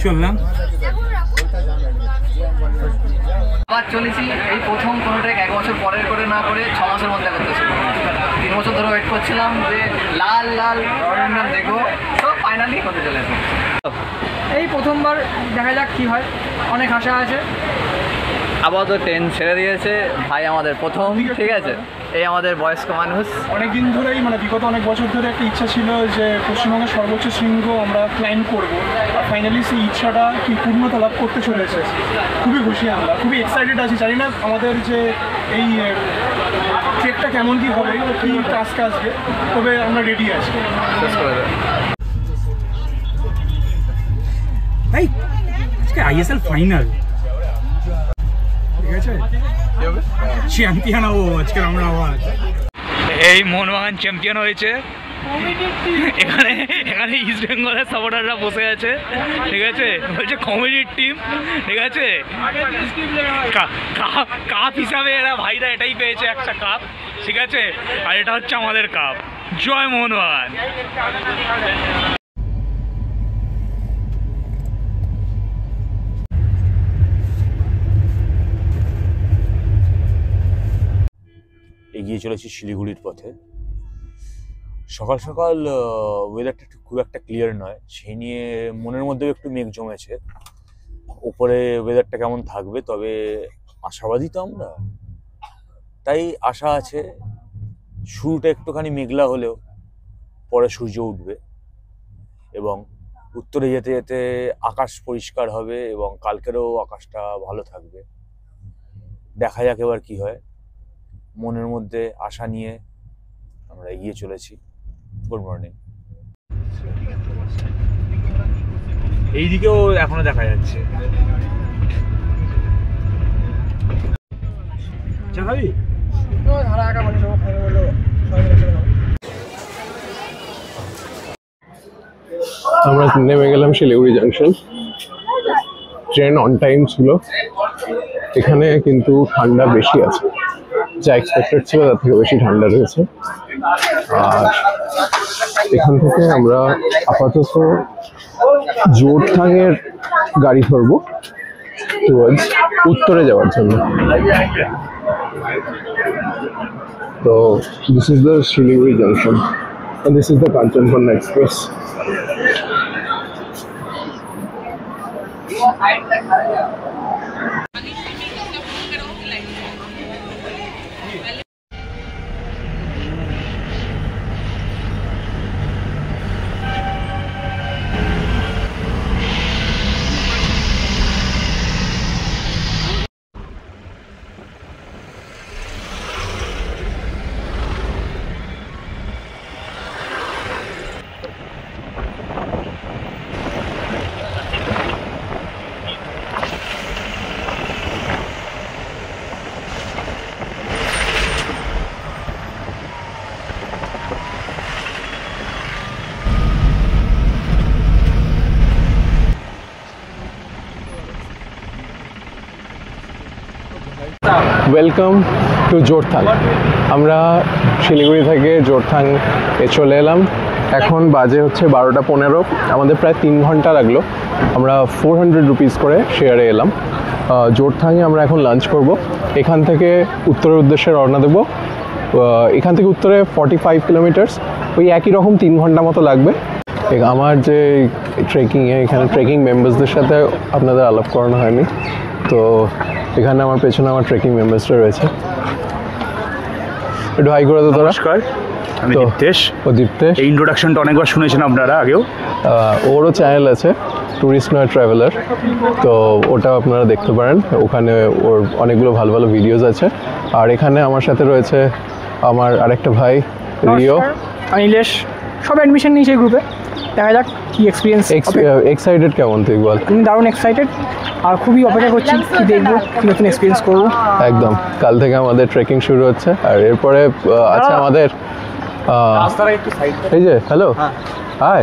চললাম আবার চলেছি এই প্রথম কোনো ট্রেক 1 বছর পরের করে না করে 6 মাসের মধ্যে করতেছি। 3 বছর ধরে ওয়েট করছিলাম যে লাল লাল রডেন্ড্রন দেখবো, তো ফাইনালি হতে চলেছে। এই প্রথমবার দেখা যাক কি হয়, অনেক আশা আছে। আপাতত ট্রেন ছেড়ে দিয়েছে ভাই, আমাদের প্রথম, ঠিক আছে। এই আমাদের বয়স্ক মানুষ অনেকদিন ধরেই মানে বিগত অনেক বছর ধরে একটা ইচ্ছা ছিল যে পশ্চিমবঙ্গের সর্বোচ্চ শৃঙ্গ আমরা ক্লাইম্ব করবো, আর ফাইনালি সেই ইচ্ছাটা কি পূর্ণতা লাভ করতে চলেছে। খুবই খুশি, আমরা খুবই এক্সাইটেড আছি। জানি না আমাদের যে এই ট্রেকটা কেমন কি হবে, কি টাস্ক আসবে, তবে আমরা রেডি আছি। ভাই আজকে আইএসএল ফাইনাল, ঠিক আছে, চ্যাম্পিয়ন হবো আজকে আমরা। আবার এই মোহনবাগান চ্যাম্পিয়ন হয়েছে। এখানে এখানে ইস্ট বেঙ্গলের সাপোর্টাররা বসে আছে, ঠিক আছে, বলছে কমেডির টিম, ঠিক আছে। কাপ হিসাবে এরা ভাইরা এটাই পেয়েছে, একটা কাপ, ঠিক আছে, আর এটা হচ্ছে আমাদের কাপ। জয় মোহনবাগান। এগিয়ে চলেছি শিলিগুড়ির পথে। সকাল সকাল ওয়েদারটা খুব একটা ক্লিয়ার নয়, সেই নিয়ে মনের মধ্যেও একটু মেঘ জমেছে। উপরে ওয়েদারটা কেমন থাকবে, তবে আশাবাদী তো আমরা, তাই আশা আছে শুরুটা একটুখানি মেঘলা হলেও পরে সূর্য উঠবে এবং উত্তরে যেতে যেতে আকাশ পরিষ্কার হবে এবং কালকেরও আকাশটা ভালো থাকবে। দেখা যাক এবার কি হয়। মনের মধ্যে আশা নিয়ে আমরা এগিয়ে চলেছি। Good morning. এইদিকেও এখনো দেখা যাচ্ছে। আমরা নেমে গেলাম Siliguri junction. Train on time ছিল। এখানে কিন্তু ঠান্ডা বেশি আছে, যা এক্সপেক্টেড ছিল তার থেকে বেশি ঠান্ডা রয়েছে। আর এখান থেকে আমরা আপাতত জোরথাংয়ের গাড়ি ধরবো টুয়ার্ডস উত্তরে যাওয়ার জন্য। তো this is the Siliguri junction and this is the Kanchanjunga Express. Welcome to Jorethang. আমরা শিলিগুড়ি থেকে জোরথাং এ চলে এলাম। এখন বাজে হচ্ছে 12:15। আমাদের প্রায় 3 ঘন্টা লাগলো। আমরা 400 রুপিস করে শেয়ারে এলাম। জোরথাংয়ে আমরা এখন লাঞ্চ করব। এখান থেকে উত্তরের উদ্দেশ্যে রওনা দেবো। এখান থেকে উত্তরে 45 কিলোমিটার্স, ওই একই রকম 3 ঘন্টা মতো লাগবে। আমার যে ট্রেকিংয়ে এখানে ট্রেকিং মেম্বার্সদের সাথে আপনাদের আলাপ করানো হয়নি, তো এখানে আমার পেছনে আমার ট্রেকিং মেম্বার্সরা রয়েছে। একটু হাই করে দো তোরা। আমি তো দীপ্তেশ। ও দীপ্তেশ, এই ইন্ট্রোডাকশনটা অনেকবার শুনেছেন আপনারা আগেও। ওরও চ্যানেল আছে ট্যুরিস্ট নয় ট্রাভেলার, তো ওটাও আপনারা দেখতে পারেন। ওখানে ওর অনেকগুলো ভালো ভালো ভিডিওস আছে। আর এখানে আমার সাথে রয়েছে আমার আরেকটা ভাই রিও। অনিলেশ, সব অ্যাডমিশন নিয়েছে গ্রুপে, দেখা যাক কি এক্সপিরিয়েন্স। এক্সাইটেড কেমন তুই বল? আমি দারুণ এক্সাইটেড আর খুবই অপেক্ষা করছি কি দেখবো, কি নতুন এক্সপিরিয়েন্স করবো। একদম, কাল থেকে আমাদের ট্রেকিং শুরু হচ্ছে। আর এরপরে আছে আমাদের এই যে হ্যালো হাই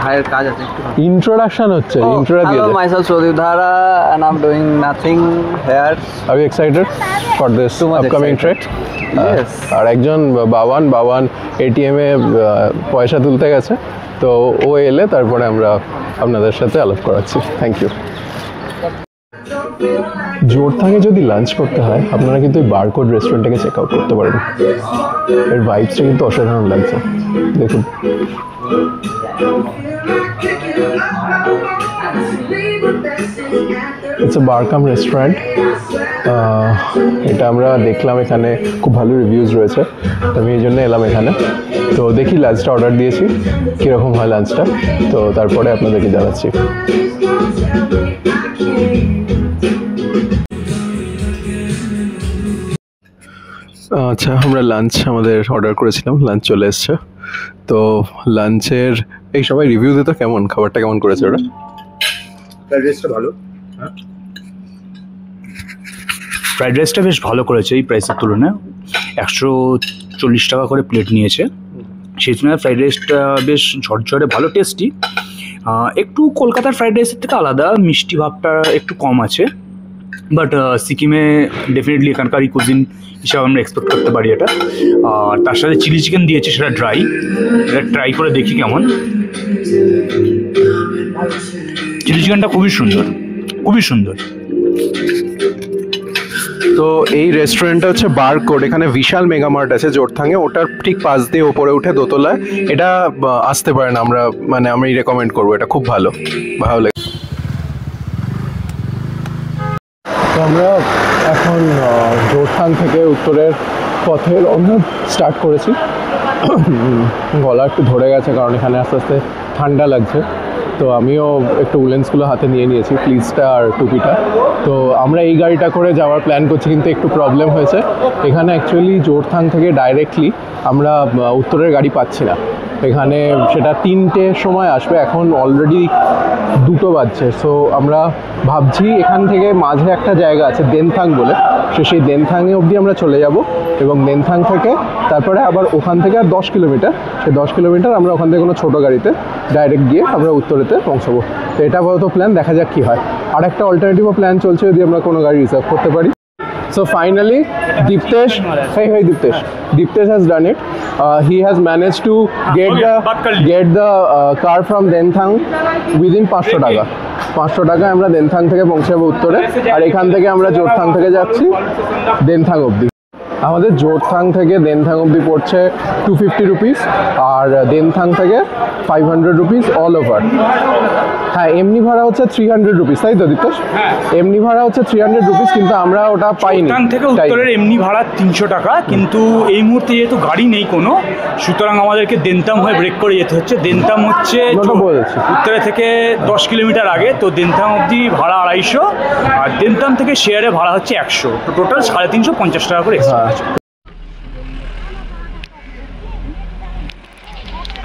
ভাইয়ের কাজ আছে একটু। ইন্ট্রোডাকশন হচ্ছে, ইন্ট্রোটা দিয়ে দে। myself Sodip Dhara and I'm doing nothing here. Are you excited for this Too much upcoming trek? Yes. আর একজন বাবান এটিএম এ পয়সা তুলতে গেছে, তো ও এলে তারপরে আমরা আপনাদের সাথে আলাপ করাচ্ছি। Thank you. জোরথাঙে যদি লাঞ্চ করতে হয় আপনারা কিন্তু এই বারকোড রেস্টুরেন্টটাকে চেক আউট করতে পারেন। এর ভাইবসটা কিন্তু অসাধারণ লাগছে, দেখুন। It's a বারকাম restaurant. এটা আমরা দেখলাম, এখানে খুব ভালো রিভিউজ রয়েছে, আমি এই জন্য এলাম এখানে। তো দেখি লাঞ্চটা অর্ডার দিয়েছি, কীরকম হয় লাঞ্চটা, তো তারপরে আপনাদেরকে জানাচ্ছি। আচ্ছা, আমরা লাঞ্চ আমাদের অর্ডার করেছিলাম, লাঞ্চ চলে এসছে। তো লাঞ্চের এই সবাই রিভিউ দিত, কেমন খাবারটা কেমন করেছে ওরা? ফ্রাইড রাইসটা ভালো, ফ্রাইড রাইসটা বেশ ভালো করেছে এই প্রাইসের তুলনায়। 140 টাকা করে প্লেট নিয়েছে, সেই তুলনায় ফ্রাইড রাইসটা বেশ ঝরঝরে ভালো, টেস্টি। একটু কলকাতার ফ্রাইড রাইসের থেকে আলাদা, মিষ্টি ভাবটা একটু কম আছে, বাট সিকিমে ডেফিনেটলি এখানকার কুজিন হিসাবে আমরা এক্সপেক্ট করতে পারি এটা। আর তার সাথে চিলি চিকেন দিয়েছে, সেটা ড্রাই, এটা ট্রাই করে দেখি কেমন। চিলি চিকেনটা খুবই সুন্দর, খুবই সুন্দর। তো এই রেস্টুরেন্টটা হচ্ছে বারকোড, এখানে বিশাল মেগামার্ট আছে জোরথাঙে, ওটার ঠিক পাশ দিয়ে ওপরে উঠে দোতলায়। এটা আসতে পারেন, আমরা মানে আমি রেকমেন্ড করবো, এটা খুব ভালো লাগে। তো আমরা এখন জোরথাং থেকে উত্তরের পথে রওনা স্টার্ট করেছি। গলা একটু ধরে গেছে কারণ এখানে আস্তে আস্তে ঠান্ডা লাগছে, তো আমিও একটু উলেন্সগুলো হাতে নিয়ে নিয়েছি, ফ্লিসটা আর টুপিটা। তো আমরা এই গাড়িটা করে যাওয়ার প্ল্যান করছি, কিন্তু একটু প্রবলেম হয়েছে। এখানে অ্যাকচুয়ালি জোরথাং থেকে ডাইরেক্টলি আমরা উত্তরের গাড়ি পাচ্ছি না, এখানে সেটা 3টের সময় আসবে, এখন অলরেডি 2টো বাজছে। সো আমরা ভাবছি এখান থেকে মাঝে একটা জায়গা আছে দেনথাং বলে, সেই দেনথাংয়ে অবধি আমরা চলে যাব, এবং দেনথাং থেকে তারপরে আবার ওখান থেকে আর 10 কিলোমিটার, সেই 10 কিলোমিটার আমরা ওখান থেকে কোনো ছোটো গাড়িতে ডাইরেক্ট গিয়ে আমরা উত্তরেতে পৌঁছাবো। তো এটা আপাতত প্ল্যান, দেখা যাক কী হয়। আর একটা অল্টারনেটিভও প্ল্যান চলছে, যদি আমরা কোনো গাড়ি রিজার্ভ করতে পারি। So finally, Diptesh has done it. He has managed to get the car from Denthang within 500 টাকা। 500 টাকায় আমরা দেনথাং থেকে পৌঁছাবো উত্তরে, আর এখান থেকে আমরা জোরথাং থেকে যাচ্ছি দেনথাং অবধি। আমাদের জোরথাং থেকে দেনথাং অবধি পড়ছে 250 রুপিস, আর দেনথাং থেকে 500 রুপিস অল ওভার। হ্যাঁ, এমনি ভাড়া হচ্ছে 300 রুপিস, তাই তো দীপ্তেশ? এমনি ভাড়া হচ্ছে 300 রুপিস, কিন্তু আমরা ওটা পাইনি। জোরথাং থেকে উত্তরের এমনি ভাড়া 300 টাকা, কিন্তু এই মুহূর্তে যেহেতু গাড়ি নেই কোনো, সুতরাং আমাদেরকে দেনতাম হয়ে ব্রেক করে যেতে হচ্ছে। দেনতাম হচ্ছে উত্তরে থেকে 10 কিলোমিটার আগে, তো দেনতাম অবধি ভাড়া 250, আর দেনতাম থেকে শেয়ারে ভাড়া হচ্ছে 100, তো টোটাল 350 টাকা করে এক্সট্রা।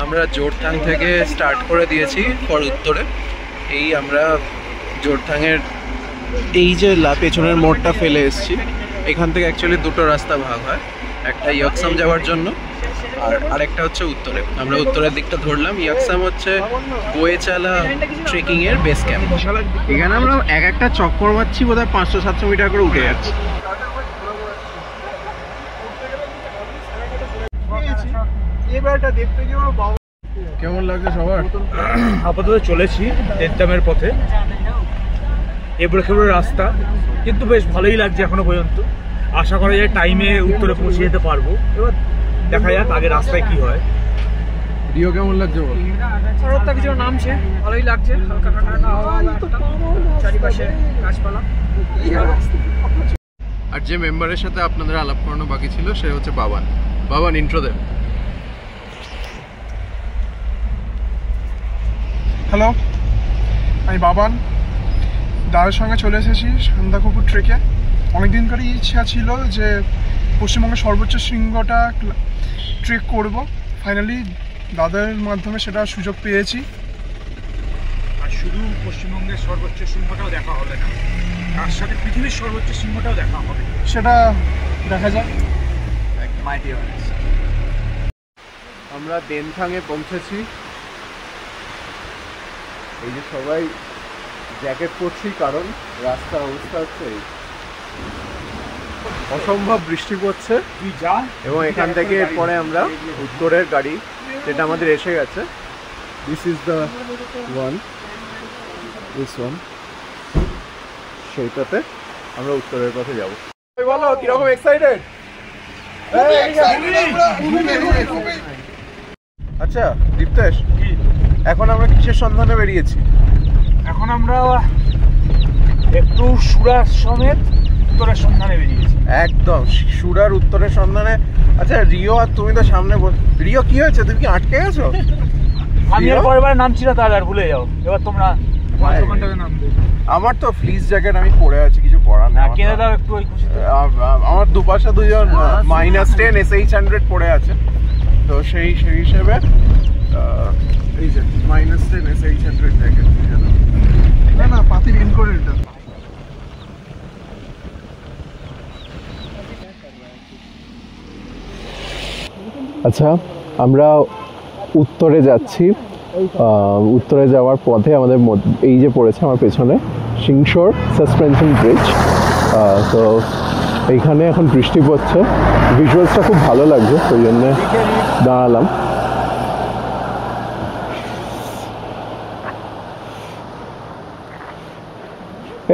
আমরা জোরথাং থেকে স্টার্ট করে দিয়েছি ফর উত্তরে। এই আমরা জোরথাংয়ের এই যে পেছনের মোড়টা ফেলে এসেছি, এখান থেকে অ্যাকচুয়ালি 2টো রাস্তা ভাগ হয়, একটা ইয়কসাম যাওয়ার জন্য আর আরেকটা হচ্ছে উত্তরে। আমরা উত্তরের দিকটা ধরলাম। ইয়কসাম হচ্ছে গোয়েচালা ট্রেকিংয়ের বেস ক্যাম্প। এখানে আমরা একটা চক্কর মারছি, বোধহয় 500-700 মিটার করে উঠে যাচ্ছি। কেমন লাগছে সবার? আপাতত চলেছি দেনতামের পথে, এবড়ো খেবড়ো রাস্তা, কিন্তু বেশ ভালোই লাগছে এখনো পর্যন্ত। আশা করা যায় টাইমে উত্তরে পৌঁছে যেতে পারবো, এবার দেখা যাক আগে রাস্তায় কি হয়। রিও কেমন লাগছে বল? শরৎটা কিছু নামছে, ভালোই লাগছে, হালকা ঠান্ডা হাওয়া, চারিপাশে গাছপালা। আর যে মেম্বারের সাথে আপনাদের আলাপ করানো বাকি ছিল সে হচ্ছে বাবান। ইন্ট্রো দেন। হ্যালো, আমি বাবান, দাদার সঙ্গে চলে এসেছি সন্ধ্যাকুপুর ট্রেকে। অনেকদিন ধরেই ইচ্ছা ছিল যে পশ্চিমবঙ্গের সর্বোচ্চ শৃঙ্গটা ট্রেক করব। ফাইনালি দাদার মাধ্যমে সেটা সুযোগ পেয়েছি। আর শুধু পশ্চিমবঙ্গের সর্বোচ্চ শৃঙ্গটাও দেখা হবে না, তার সাথে পৃথিবীর সর্বোচ্চ শৃঙ্গটাও দেখা হবে। সেটা দেখা যাক। মাইটি অনেস্ট। আমরা দেনথাংয়ে পৌঁছেছি। এই যে সবাই জ্যাকেট পরছি, কারণ রাস্তার অবস্থা হচ্ছে এই। অসম্ভব বৃষ্টি পড়ছে তুই যা, এবং এখান থেকে এরপরে আমরা উত্তরের গাড়ি, যেটা আমাদের এসে গেছে, this is the one, this one, সেইটাতে আমরা উত্তরের পথে যাব। বলো কিরকম এক্সাইটেড? আচ্ছা দীপ্তেশ, এখন আমরা কিসের সন্ধানে বেরিয়েছি? এখন আমরা একটু সুরার সমেত উত্তরের সন্ধানে বেরিয়েছি। একদম সুরার উত্তরের সন্ধানে। আচ্ছা রিও আর তুমি তো সামনে রিও কি হয়েছে, তুমি কি আটকে গেছো? আমি আর পরের নামছি না, তাহলে আর ভুলে যাও। এবার তোমরা আমার তো ফ্লিস জ্যাকেট আমি পরে আছি, কিছু করার নেই। কিনে দাও একটু ওই খুশিতে। আমার দুপাশে দুজন -10 SH100 পড়ে আছে, তো সেই হিসেবে এই যে -10 SH100 জ্যাকেট। না না, পাতির ইন করে এটা। আচ্ছা, আমরা উত্তরে যাচ্ছি। উত্তরে যাওয়ার পথে আমাদের এই যে পড়েছে আমার পেছনে সিংশোর সাসপেনশন ব্রিজ। তো এইখানে এখন বৃষ্টি পড়ছে, ভিজুয়ালসটা খুব ভালো লাগছে, ওই জন্যে দাঁড়ালাম।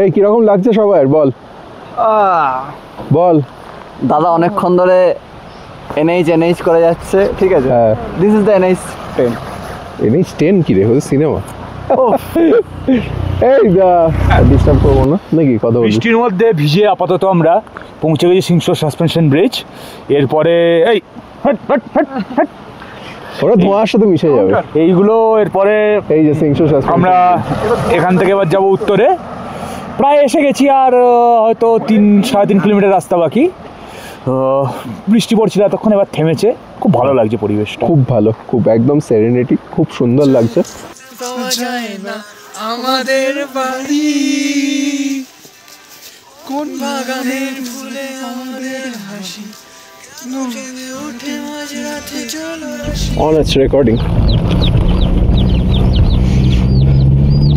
এই কিরকম লাগছে সবার, বল বল। দাদা অনেকক্ষণ ধরে NH করে যাচ্ছে, ঠিক আছে। হ্যাঁ, this is the NH10। NH10 কি রে, হচ্ছে সিনেমা। এই ডিস্টার্ব করবো না নাকি, কথা বলি। বৃষ্টির মধ্যে ভিজে আপাতত আমরা পৌঁছে গেছি সিংশোর সাসপেনশন ব্রিজ। এরপরে এই ওরা ধোঁয়ার সাথে মিশে যাবে এইগুলো। এরপরে এই যে সিংশোর আমরা এখান থেকে এবার যাবো উত্তরে। প্রায় এসে গেছি, আর হয়তো 3-3.5 কিলোমিটার রাস্তা বাকি। বৃষ্টি পড়ছিল এতক্ষণ, এবার থেমেছে। খুব ভালো লাগছে পরিবেশটা, খুব ভালো, খুব একদম সেরেনিটি, খুব সুন্দর লাগছে। আমাদের বাড়ি কোন বাগানের ফুলে আমাদের হাসি ওঠে মাঝরাতে জলরাশি। On it's recording.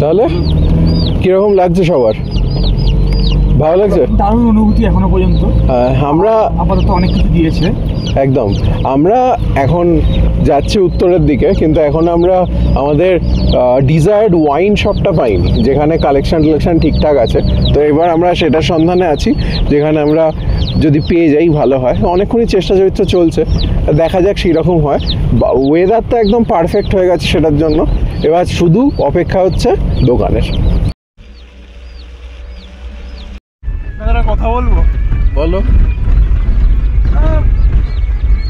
তাহলে কিরকম লাগছে সবার? ভালো লাগছে? দারুণ অনুভূতি এখনো পর্যন্ত। আমরা আপাতত অনেক কিছু দিয়েছে একদম। আমরা এখন যাচ্ছি উত্তরের দিকে, কিন্তু এখন আমরা আমাদের ডিজায়ার্ড ওয়াইন শপটা পাইনি, যেখানে কালেকশন ঠিকঠাক আছে। তো এবার আমরা সেটার সন্ধানে আছি, যেখানে আমরা যদি পেয়ে যাই ভালো হয়। অনেকক্ষণই চেষ্টা চরিত্র চলছে, দেখা যাক সেরকম হয়। ওয়েদারটা একদম পারফেক্ট হয়ে গেছে সেটার জন্য। এবার শুধু অপেক্ষা হচ্ছে দোকানের। কথা বলবো, বলো।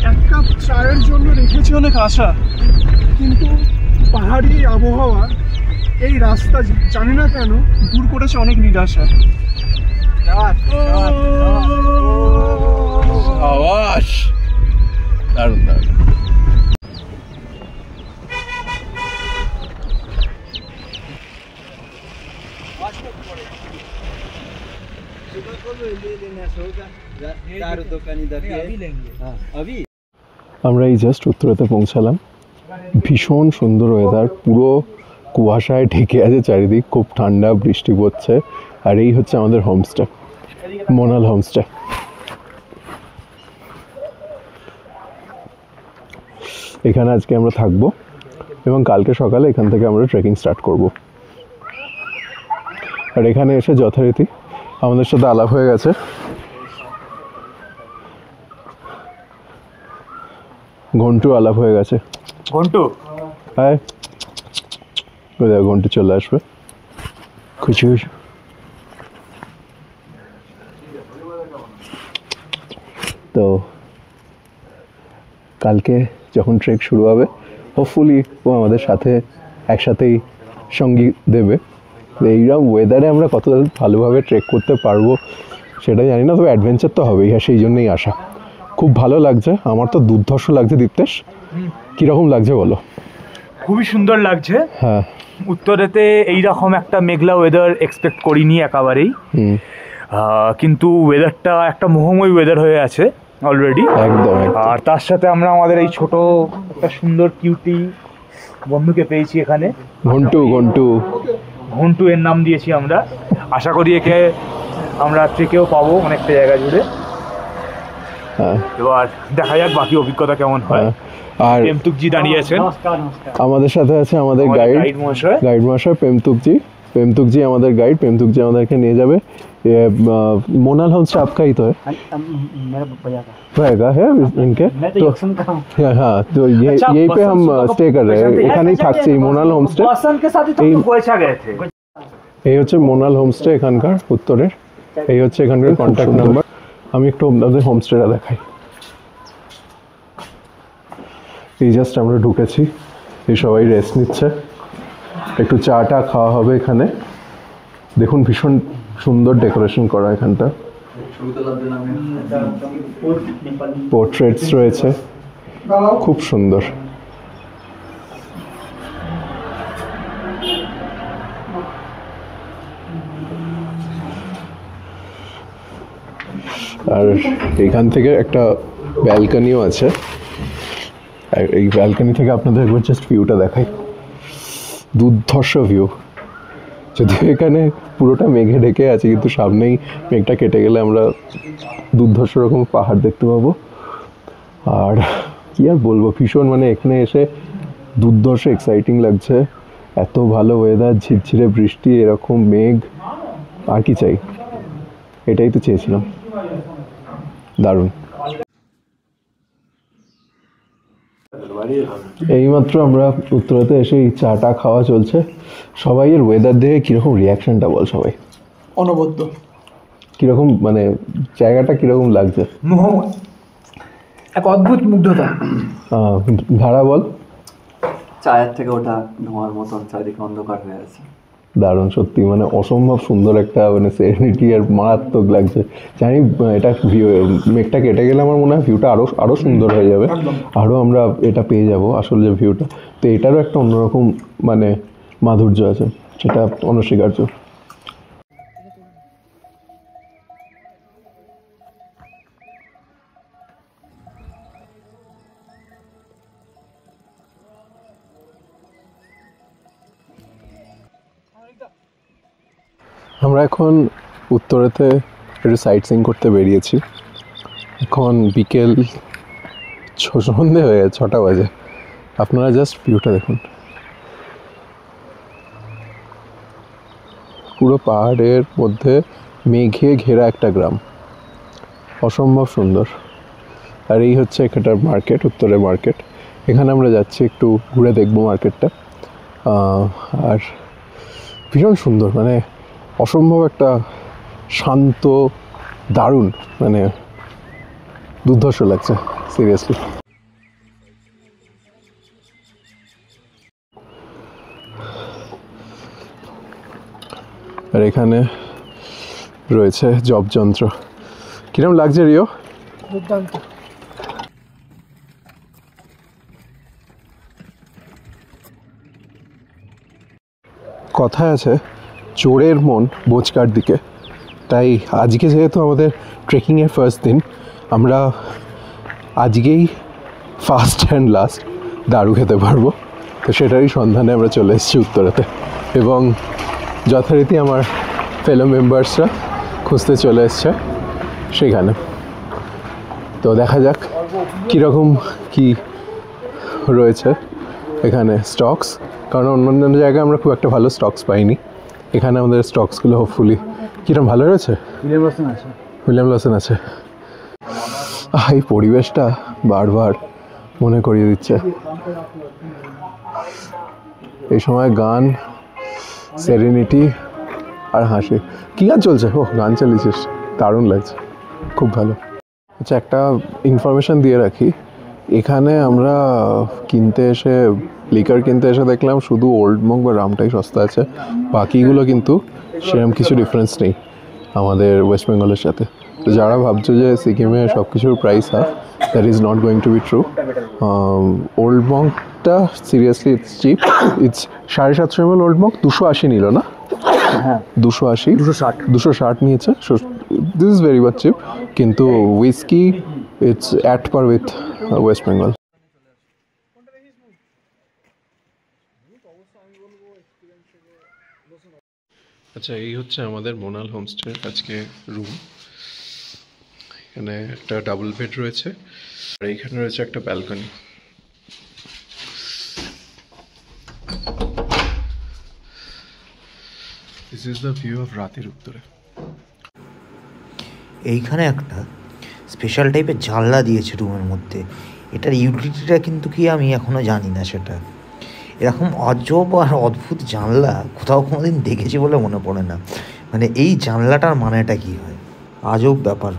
এক কাপ চায়ের জন্য রেখেছি অনেক আশা, কিন্তু পাহাড়ি আবহাওয়া, এই রাস্তা জানি না কেন দূর করেছে অনেক নিরাশা। আওয়াজ দারুণ দারুণ। আমরা এই জাস্ট উত্তরাতে পৌঁছালাম। ভীষণ সুন্দর ওয়েদার, পুরো কুয়াশায় ঢেকে আছে চারিদিক, খুব ঠান্ডা, বৃষ্টি পড়ছে। আর এই হচ্ছে আমাদের হোমস্টে, মোনাল হোমস্টে। এখানে আজকে আমরা থাকবো এবং কালকে সকালে এখান থেকে আমরা ট্রেকিং স্টার্ট করব। আর এখানে এসে যথারীতি আমাদের সাথে আলাপ হয়ে গেছে ঘন্টু, আলাপ হয়ে গেছে। ঘন্টু, হ্যাঁ, ঘন্টু চলে আসবে খুশি খুশি। তো কালকে যখন ট্রেক শুরু হবে, হোপফুলি ও আমাদের সাথে একসাথেই সঙ্গী দেবে। এইরকম ওয়েদারে আমরা কত ভালোভাবে ট্রেক করতে পারবো সেটা জানি না, তবে অ্যাডভেঞ্চার তো হবেই, হ্যাঁ সেই জন্যই আসা। খুব ভালো লাগছে, আমার তো দুর্ধর্ষ লাগছে। দীপ্তেশ, কীরকম লাগছে বলো? খুবই সুন্দর লাগছে। হ্যাঁ, উত্তরেতে এইরকম একটা মেঘলা ওয়েদার এক্সপেক্ট করিনি একেবারেই, কিন্তু ওয়েদারটা একটা মোহময় ওয়েদার হয়ে আছে অলরেডি। একদম। আর তার সাথে আমরা আমাদের এই ছোট একটা সুন্দর কিউটি বন্ধুকে পেয়েছি এখানে, ঘন্টু এর নাম দিয়েছি আমরা। আশা করি একে আমরা ট্রেকেও পাবো অনেকটা জায়গা জুড়ে। এবার দেখা যাক বাকি অভিজ্ঞতা কেমন হয়। আর পেমতুকজি দাঁড়িয়ে আছেন আমাদের সাথে, আছে আমাদের গাইড মহাশয় पेमतुक जी हमारे गाइड। पेमतुक जी আমাদেরকে নিয়ে যাবে। ये मोनाल होम्स आपका ही तो है? मेरा भैया है इनके तो हाँ, तो यहीं पे हम स्टे कर रहे हैं। এখানেই থাকছি মোনাল হোমস্টে। এই হচ্ছে মোনাল হোমস্টে এখানকার উত্তরের। এই হচ্ছে এখানকার কন্ট্যাক্ট নাম্বার। আমি একটু আপনাদের হোমস্টেটা দেখাই। এই জাস্ট আমরা ঢুকেছি, এই সবাই রেস্ট নিচ্ছে, একটু চা টা খাওয়া হবে এখানে। দেখুন ভীষণ সুন্দর ডেকোরেশন করা এখানটা, পোর্ট্রেটস রয়েছে, খুব সুন্দর। আর এখান থেকে একটা ব্যালকনিও আছে। এই ব্যালকনি থেকে আপনাদের একবার জাস্ট ভিউটা দেখাই, দুর্ধর্ষ ভিউ। যদিও এখানে পুরোটা মেঘে ঢেকে আছে, কিন্তু সামনেই মেঘটা কেটে গেলে আমরা দুর্ধর্ষ রকম পাহাড় দেখতে পাবো। আর কি আর বলবো, ভীষণ মানে এখানে এসে দুর্ধর্ষ এক্সাইটিং লাগছে। এত ভালো ওয়েদার, ঝিরঝিরে বৃষ্টি, এরকম মেঘ, আর কি চাই? এটাই তো চেয়েছিলাম। দারুণ। এইমাত্র আমরা উত্তরাতে এসে এই চাটা খাওয়া চলছে। সবাইয়ের ওয়েদার দেখে কীরকম রিয়াকশনটা বল সবাই? অনবদ্য। কীরকম মানে জায়গাটা কীরকম লাগছে? এক অদ্ভুত মুগ্ধতা। ধারা বল। চায়ের থেকে ওটা ধোঁয়ার মতন চারিদিকে অন্ধকার হয়ে আছে। দারুণ, সত্যি মানে অসম্ভব সুন্দর একটা মানে সেরেনিটি, আর মারাত্মক লাগছে। জানি এটা মেঘটা কেটে গেলে আমার মনে হয় ভিউটা আরও সুন্দর হয়ে যাবে, আরও আমরা এটা পেয়ে যাব আসল যে ভিউটা। তো এটারও একটা অন্যরকম মানে মাধুর্য আছে, সেটা অনস্বীকার্য। আমরা এখন উত্তরেতে একটু সাইট সিইং করতে বেরিয়েছি। এখন বিকেল সন্ধে হয়ে গেছে, 6টা বাজে। আপনারা জাস্ট ভিউটা দেখুন, পুরো পাহাড়ের মধ্যে মেঘে ঘেরা একটা গ্রাম, অসম্ভব সুন্দর। আর এই হচ্ছে এখানটার মার্কেট, উত্তরের মার্কেট। এখানে আমরা যাচ্ছি, একটু ঘুরে দেখবো মার্কেটটা। আর ভীষণ সুন্দর, মানে অসম্ভব একটা শান্ত, দারুণ, মানে দুর্ধর্ষ লাগছে সিরিয়াসলি। আর এখানে রয়েছে জব যন্ত্র। কিরম লাগছে রিও? দুর্দান্ত। কথায় আছে চোরের মন বোচকার দিকে। তাই আজকে যেহেতু আমাদের ট্রেকিংয়ের ফার্স্ট দিন, আমরা আজকেই ফার্স্ট অ্যান্ড লাস্ট দারু খেতে পারবো। তো সেটারই সন্ধানে আমরা চলে এসেছি উত্তরাতে, এবং যথারীতি আমার ফেলো মেম্বার্সরা খুঁজতে চলে এসছে সেখানে। তো দেখা যাক কীরকম কী রয়েছে এখানে স্টকস, কারণ অন্যান্য জায়গায় আমরা খুব একটা ভালো স্টকস পাইনি। এখানে আমাদের স্টকসগুলো হোপফুলি কীরকম ভালো রয়েছে। উইলিয়াম লসন আছে। এই পরিবেশটা বারবার মনে করিয়ে দিচ্ছে। এই সময় গান, সেরেনিটি আর হাসি। কী গান চলছে? ও গান চালিয়েছিস, দারুণ লাগছে, খুব ভালো। আচ্ছা, একটা ইনফরমেশান দিয়ে রাখি, এখানে আমরা কিনতে এসে লিকার কিনতে এসে দেখলাম শুধু ওল্ড মঙ্ক বা রামটাই সস্তা আছে, বাকিগুলো কিন্তু সেরকম কিছু ডিফারেন্স নেই আমাদের ওয়েস্ট বেঙ্গলের সাথে। তো যারা ভাবছো যে সিকিমে সব কিছুর price half, that is not going to be true. Old মঙ্কটা seriously it's cheap, it's 750 ml Old Monk 280 নিল না? 280 260 নিয়েছে। This is very much cheap, কিন্তু whisky it's at par with West Bengal. আচ্ছা, এই হচ্ছে আমাদের মোনাল হোমস্টের আজকে রুম। এখানে একটা ডাবল বেড রয়েছে আর এইখানে রয়েছে একটা balcony. This is the view of রাতের উত্তরে। এইখানে একটা স্পেশাল টাইপের জানলা দিয়েছে রুমের মধ্যে। এটার ইউটিলিটিটা কিন্তু কি আমি এখনও জানি না সেটা। এরকম অজব আর অদ্ভুত জানলা কোথাও কোনোদিন দেখেছি বলে মনে পড়ে না। মানে এই জানলাটার মানেটা কি হয়, আজব ব্যাপার।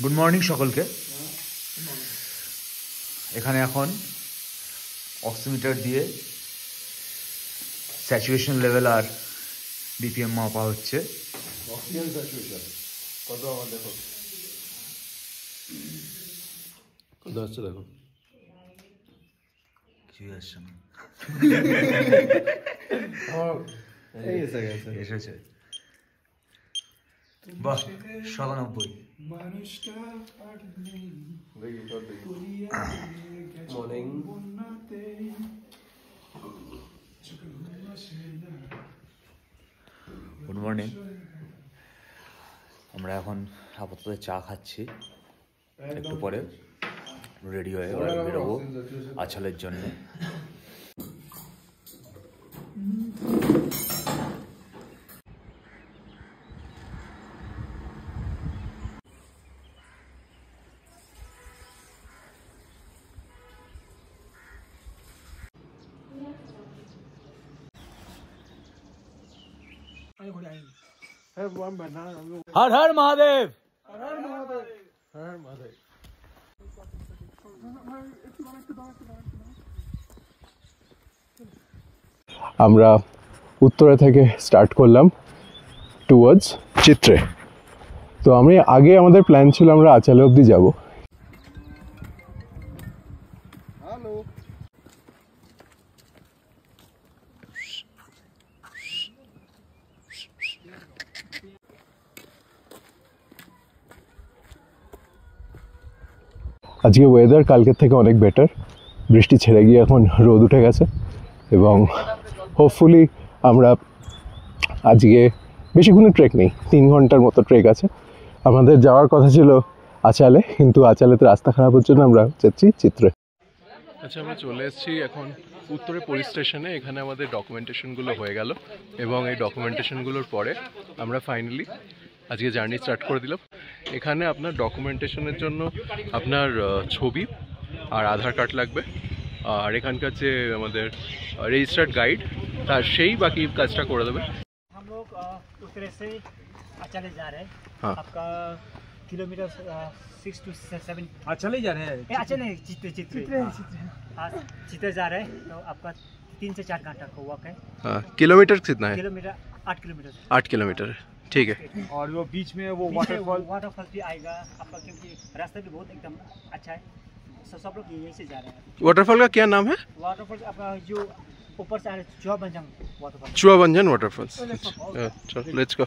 গুড মর্নিং সকলকে। এখানে এখন অক্সিমিটার দিয়ে স্যাচুরেশন লেভেল আর বিপিএম মাপা হচ্ছে। অক্সিজেন স্যাচুরেশন কত আমার দেখো, কত আসছে দেখো, কিছুই আসছে না। এসেছে বাহ 97। মর্নিং। Good morning. আমরা এখন আপাতত চা খাচ্ছি, একটু পরে রেডি হয়ে বেরোবো আছালের জন্য। हर हर महादेव। আমরা উত্তরে থেকে স্টার্ট করলাম টুয়ার্ডস চিত্রে। তো আমাদের প্ল্যান ছিল আমরা আচালে অবধি যাব। আজকে ওয়েদার কালকের থেকে অনেক বেটার, বৃষ্টি ছেড়ে গিয়ে এখন রোদ উঠে গেছে এবং হোপফুলি আমরা আজকে বেশিক্ষণের ট্রেক নেই, 3 ঘন্টার মতো ট্রেক আছে। আমাদের যাওয়ার কথা ছিল আচালে, কিন্তু আচালেতে রাস্তা খারাপ হচ্ছে না, আমরা যাচ্ছি চিত্রে। আচ্ছা, আমরা চলে এসেছি এখন উত্তরে পুলিশ স্টেশনে। এখানে আমাদের ডকুমেন্টেশনগুলো হয়ে গেল এবং এই ডকুমেন্টেশনগুলোর পরে আমরা ফাইনালি আজকে জার্নি স্টার্ট করে দিলাম। এখানে আপনার ডকুমেন্টেশনের জন্য আপনার ছবি, আর আধার কার্ড লাগবে, আর এখানকার যে আমাদের রেজিস্টার্ড গাইড তার সেই বাকি কাজটা করে দেবে। हम लोग उत्तरे से चले जा रहे हैं। हाँ। आपका किलोमीटर 6 to 7। चले जा रहे हैं। अच्छा नहीं, चित्रे हाँ, चित्रे जा रहे हैं तो आपका 3 से 4 घंटा का वॉक है। हाँ, किलोमीटर कितना है? Kilometre 8 kilometre. 8 किलोमीटर, ठीक है। और वो बीच में वो वाटरफॉल भी आएगा आपका, क्योंकि रास्ता भी बहुत एकदम अच्छा है। सब लोग यहीं से जा रहे हैं। वाटरफॉल का क्या नाम है? वाटरफॉल आपका जो ऊपर से आ रहा है चुआबंजंग वाटरफॉल। चुआबंजन वाटरफॉल्स। चलो लेट्स गो।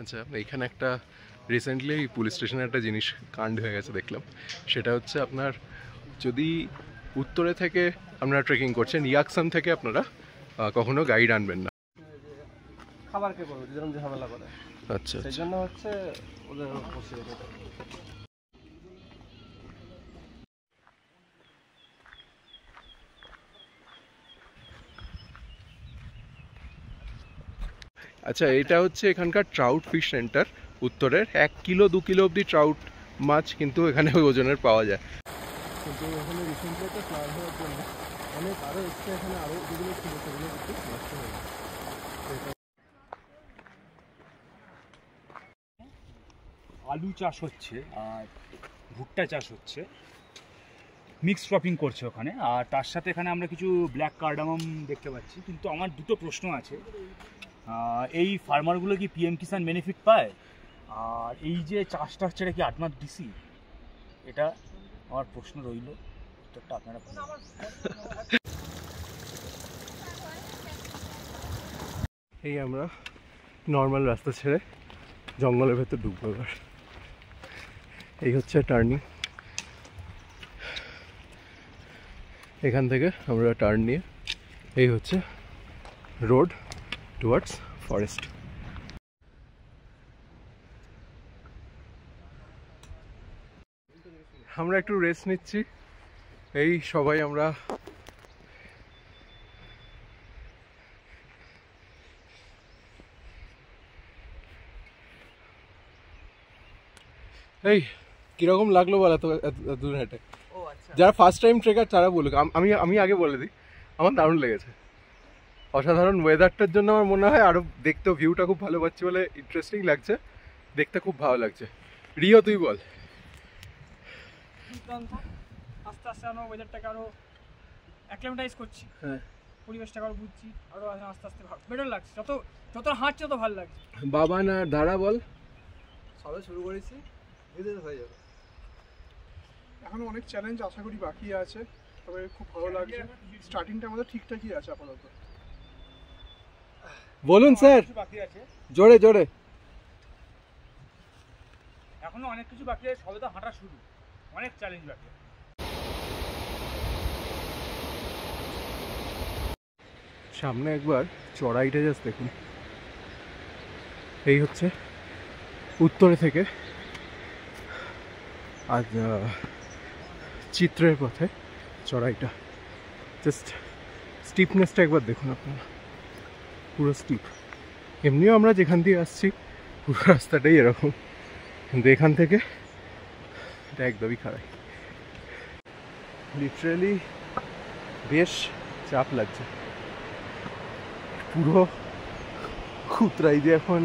আচ্ছা, এইখানে একটা রিসেন্টলি পুলিশ স্টেশনে একটা জিনিস কাণ্ড হয়ে গেছে দেখলাম। সেটা হচ্ছে আপনার যদি উত্তরে থেকে আপনারা ট্রেকিং করছেন, ইয়াকসাম থেকে আপনারা কখনো গাইড আনবেন না। খাবার কে করবে, যেরকম ঝামেলা করে, আচ্ছা সেই জন্য হচ্ছে ওদের বসে রেখে। আচ্ছা, এটা হচ্ছে এখানকার ট্রাউট ফিশ সেন্টার উত্তরের। 1 কিলো 2 কিলো অবধি ট্রাউট মাছ কিন্তু এখানে ওই ওজনের পাওয়া যায়। কিন্তু এখানে রিসেন্টলি একটা ফ্লাড হওয়ার জন্য অনেক আরও এক্সট্রা এখানে আরও যেগুলো ছিল সেগুলো কিন্তু নষ্ট হয়ে গেছে। আলু চাষ হচ্ছে আর ভুট্টা চাষ হচ্ছে, মিক্স ক্রপিং করছে ওখানে। আর তার সাথে এখানে আমরা কিছু ব্ল্যাক কার্ডামম দেখতে পাচ্ছি। কিন্তু আমার দুটো প্রশ্ন আছে, এই ফার্মারগুলো কি পিএম কিষাণ বেনিফিট পায়? আর এই যে চাষটা হচ্ছে এটা কি আটমার ডিসি? এটা আমার প্রশ্ন রইল, উত্তরটা আপনারা বলুন। এই আমরা নর্মাল রাস্তা ছেড়ে জঙ্গলের ভেতর ঢুকবো এবার। এই হচ্ছে টার্নিং, এখান থেকে আমরা টার্ন নিয়ে এই হচ্ছে রোড টুয়ার্ডস ফরেস্ট। আমরা একটু রেস্ট নিচ্ছি, এই সবাই আমরা এই কিরকম লাগলো বলো তো এত দূর হেঁটে? যারা ফার্স্ট টাইম ট্রেকার তারা বলুক, আমি আগে বলে দিই, আমার দারুণ লেগেছে। অসাধারণ ওয়েদারটার জন্য আমার মনে হয় আরও দেখতেও ভিউটা খুব ভালো পাচ্ছি বলে ইন্টারেস্টিং লাগছে, দেখতে খুব ভালো লাগছে। রিও তুই বল। আস্তে আস্তে আমরা ওয়েদারটাকে আরও অ্যাক্লিমেটাইজ করছি, হ্যাঁ, পরিবেশটাকে আরও বুঝছি, আরও আস্তে আস্তে বেটার লাগছে। যত হাঁটছি তত ভালো লাগছে। বাবা না ধারা বল। সবে শুরু করেছি, ধীরে ধীরে হয়ে যাবে। এখনো অনেক চ্যালেঞ্জ আশা করি বাকি আছে, তবে খুব ভালো লাগছে। স্টার্টিংটা আমাদের ঠিকঠাকই আছে আপাতত। বলুন স্যার, বাকি আছে, জোরে জোরে। এখনো অনেক কিছু বাকি আছে, সবে তো হাঁটা শুরু, অনেক চ্যালেঞ্জ বাকি। সামনে একবার চড়াইটা জাস্ট দেখুন। এই হচ্ছে উত্তরে থেকে আজ চিত্রের পথে চড়াইটা, জাস্ট স্টিপনেসটা একবার দেখুন আপনারা, পুরো স্টিপ। এমনিও আমরা যেখান দিয়ে আসছি পুরো রাস্তাটাই এরকম, কিন্তু এখান থেকে এটা একদমই খারাপ। লিটারেলি বেশ চাপ লাগছে, পুরো খুতরাই দিয়ে এখন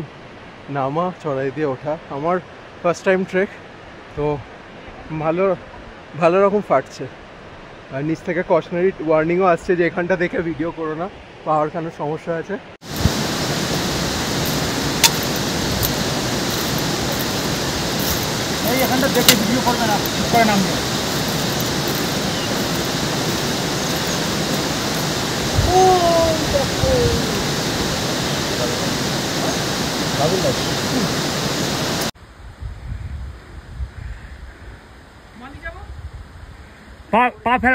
নামা, চড়াই দিয়ে ওঠা। আমার ফার্স্ট টাইম ট্রেক, তো ভালো রকম ফাটছে। আর নিচ থেকে কশনারি ওয়ার্নিংও আসছে যে এখানটা দেখে ভিডিও করো না, পাহাড় খানোর সমস্যা আছে। এই এখানটা দেখে ভিডিও করবে না, করে নামবে।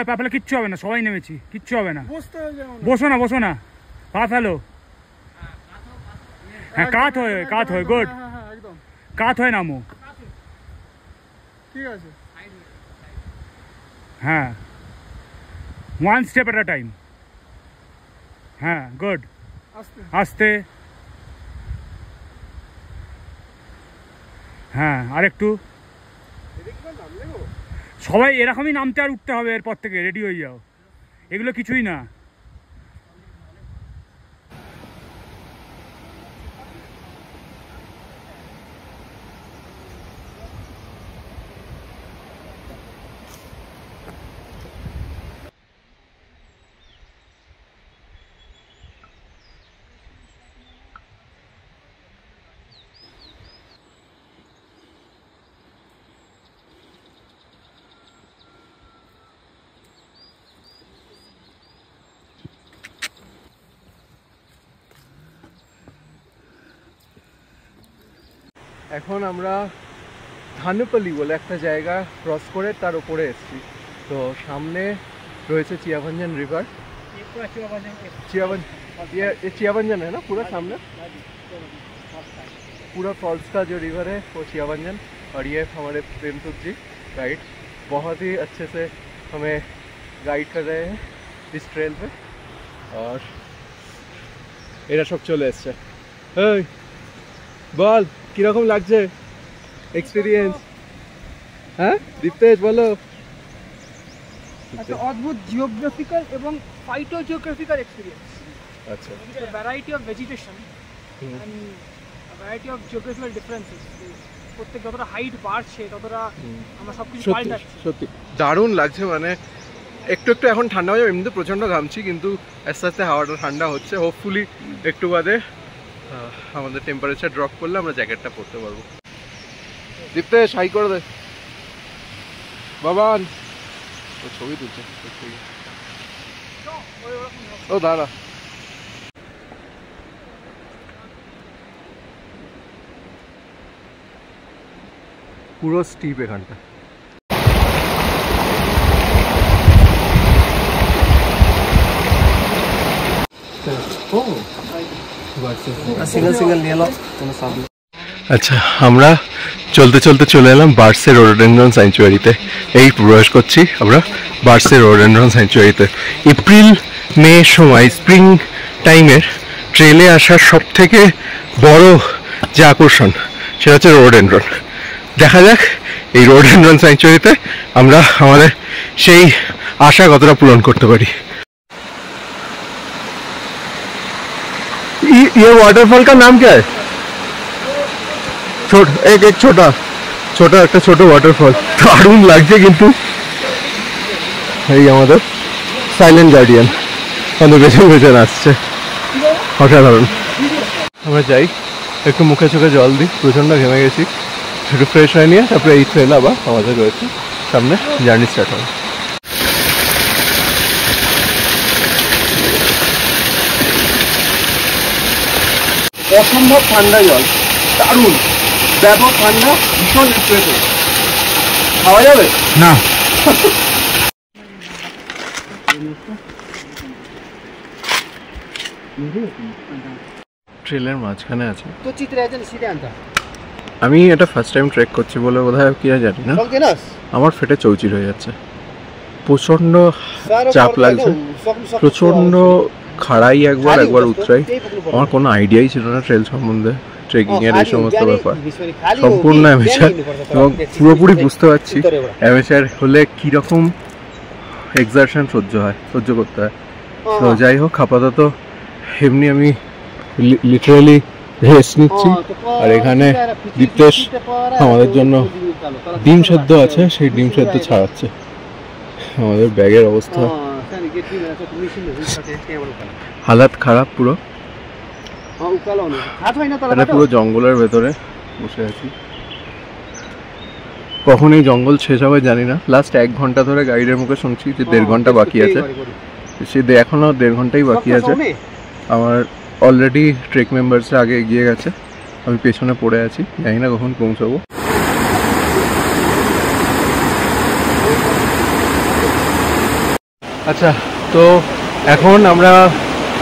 পা ফেলে কিচ্ছু হবে না, সবাই নেমেছি, কিচ্ছু হবে না। বসো না, পা ফেলো। হ্যাঁ, কাত হয়, গুড, কাত হয় নামো। ঠিক আছে, হ্যাঁ, 1 স্টেপ এট আ টাইম। হ্যাঁ, গুড, আস্তে। হ্যাঁ, আরেকটু। সবাই এরকমই নামতে আর উঠতে হবে, এরপর থেকে রেডি হয়ে যাও, এগুলো কিছুই না। এখন আমরা ধানুপালি বলে একটা জায়গা ক্রস করে তার উপরে এসেছি। তো সামনে রয়েছে चियाभंजन रिवर। चियाभंजन है ना पूरा सामने, पूरा फॉल्स का जो रिवर है वो चियाभंजन। और ये हमारे प्रेमसुख जी गाइड बहुत ही अच्छे से हमें गाइड कर रहे हैं इस ट्रेल पे। और এরা সব চলে এসছে। এই বল কিরকম লাগছে এক্সপিরিয়েন্স? হ্যাঁ দীপ্তেশ বলো। একটা অদ্ভুত জিওগ্রাফিক্যাল এবং ফাইটো জিওগ্রাফিক্যাল এক্সপিরিয়েন্স। আচ্ছা, variety of vegetation and variety of geographical differences. প্রত্যেক যতটা হাইট বাড়ছে ততটা আমরা সবকিছু পাল্টাচ্ছি। সত্যি দারুণ লাগছে। মানে একটু একটু এখন ঠান্ডা হয়ে যাবে, এমনিতে প্রচণ্ড ঘামছি, কিন্তু আস্তে আস্তে হাওয়াটা ঠান্ডা হচ্ছে। হোপফুলি একটু বাদে আমাদের টেম্পারেচার ড্রপ করলে আমরা জ্যাকেটটা পরতে পারবো। দীপ্তেশ হাই করে দে বাবান, ও ছবি তুলছে। ও দাঁড়া, পুরো স্টিপ এখানটা। আচ্ছা, আমরা চলতে চলতে চলে এলাম বার্সের রোডোডেনড্রন স্যাংচুয়ারিতে। এই প্রবেশ করছি আমরা বার্সের রোডোডেনড্রন স্যাংচুয়ারিতে। এপ্রিল মে সময় স্প্রিং টাইমের ট্রেলে আসার সব থেকে বড় যে আকর্ষণ সেটা হচ্ছে রোডোডেনড্রন। দেখা যাক এই রোডোডেনড্রন স্যাংচুয়ারিতে আমরা আমাদের সেই আশা কতটা পূরণ করতে পারি। ये वाटरफॉल का नाम क्या है? एक छोटा একটা ছোট ওয়াটারফল। দারুণ লাগছে কিন্তু। এই আমাদের সাইলেন্ট গার্ডিয়ান আমাদের পেছন পেছন আসছে, অসাধারণ। আমরা যাই, একটু মুখে চোখে জল দিই, প্রচণ্ড ঘেমে গেছি, একটু ফ্রেশ হয়ে নিয়ে তারপরে এই ট্রেল আবার আমাদের রয়েছে সামনে, জার্নি স্টার্ট হবে। অসম্ভব ঠান্ডা জল, দারুণ ব্যাপক ঠান্ডা, ভীষণ রিফ্রেশিং। খাওয়া যাবে না? ট্রেলের মাঝখানে আছে। আমি এটা ফার্স্ট টাইম ট্রেক করছি বলে বোধহয় কি জানি না, আমার ফেটে চৌচির হয়ে যাচ্ছে, প্রচণ্ড চাপ লাগছে, প্রচণ্ড খাড়াই একবার উতরাই। আমার কোনো আইডিয়াই ছিল না ট্রেল সম্বন্ধে, ট্রেকিং এর এই সমস্ত ব্যাপার। সম্পূর্ণ অ্যামেচার এবং পুরোপুরি বুঝতে পারছি অ্যামেচার হলে কীরকম এক্সারশন সহ্য করতে হয়। তো যাই হোক, আপাতত এমনি আমি লিটারালি রেস্ট নিচ্ছি। আর এখানে দীপ্তেশ আমাদের জন্য ডিম সেদ্ধ আছে, সেই ডিম সেদ্ধ ছাড়াচ্ছে। আমাদের ব্যাগের অবস্থা হালাত খারাপ পুরো। এটা পুরো জঙ্গলের ভেতরে বসে আছি, কখন এই জঙ্গল শেষ হবে জানি না। লাস্ট 1 ঘন্টা ধরে গাইডের মুখে শুনছি যে 1.5 ঘন্টা বাকি আছে, সে এখনো 1.5 ঘন্টাই বাকি আছে। আমার অলরেডি ট্রেক মেম্বার্সরা আগে এগিয়ে গেছে, আমি পেছনে পড়ে আছি, জানি না কখন পৌঁছাবো। আচ্ছা, তো এখন আমরা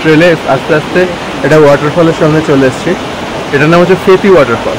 ট্রেলে আস্তে আস্তে এটা ওয়াটারফলের সামনে চলে এসেছি। এটার নাম হচ্ছে ফেতি ওয়াটারফল।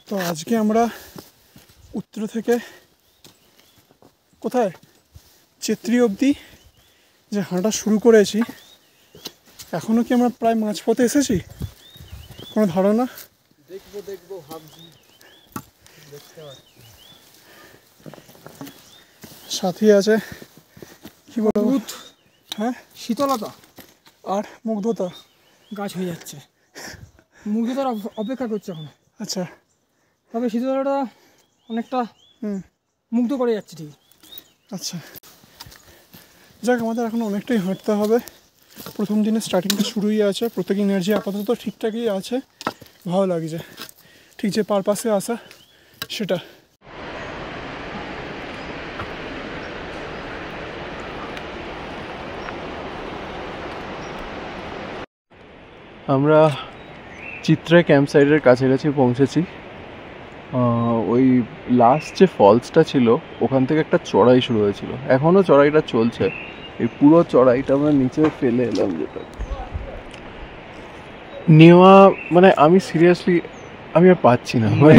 তো আজকে আমরা উত্তর থেকে কোথায় চেত্রী অবধি যে হাঁটা শুরু করেছি, এখনও কি আমরা প্রায় মাঝপথে এসেছি? কোনো ধারণা? দেখবো ভাবছি। সাথী আছে, কি বলবো, হ্যাঁ, শীতলতা আর মুগ্ধতা গাছ হয়ে যাচ্ছে, মুগ্ধতার অপেক্ষা করছে এখন। আচ্ছা, তবে শীতলতা অনেকটা মুগ্ধ করে যাচ্ছে ঠিক। আচ্ছা, যাক, আমাদের এখন অনেকটাই হাঁটতে হবে। প্রথম দিনের স্টার্টিংটা শুরুই আছে, প্রত্যেক এনার্জি আপাতত ঠিকঠাকই আছে, ভালো লাগছে, ঠিক যে পারপাসে আসা সেটা। আমরা চিত্রা ক্যাম্প সাইটের কাছাকাছি পৌঁছেছি। ওই লাস্ট যে ফলসটা ছিল ওখান থেকে একটা চড়াই শুরু হয়েছিল, এখনও চড়াইটা চলছে। এই পুরো চড়াইটা আমরা নিচে ফেলে এলাম, যেটা নেওয়া মানে আমি সিরিয়াসলি আমি আর পাচ্ছি না, মানে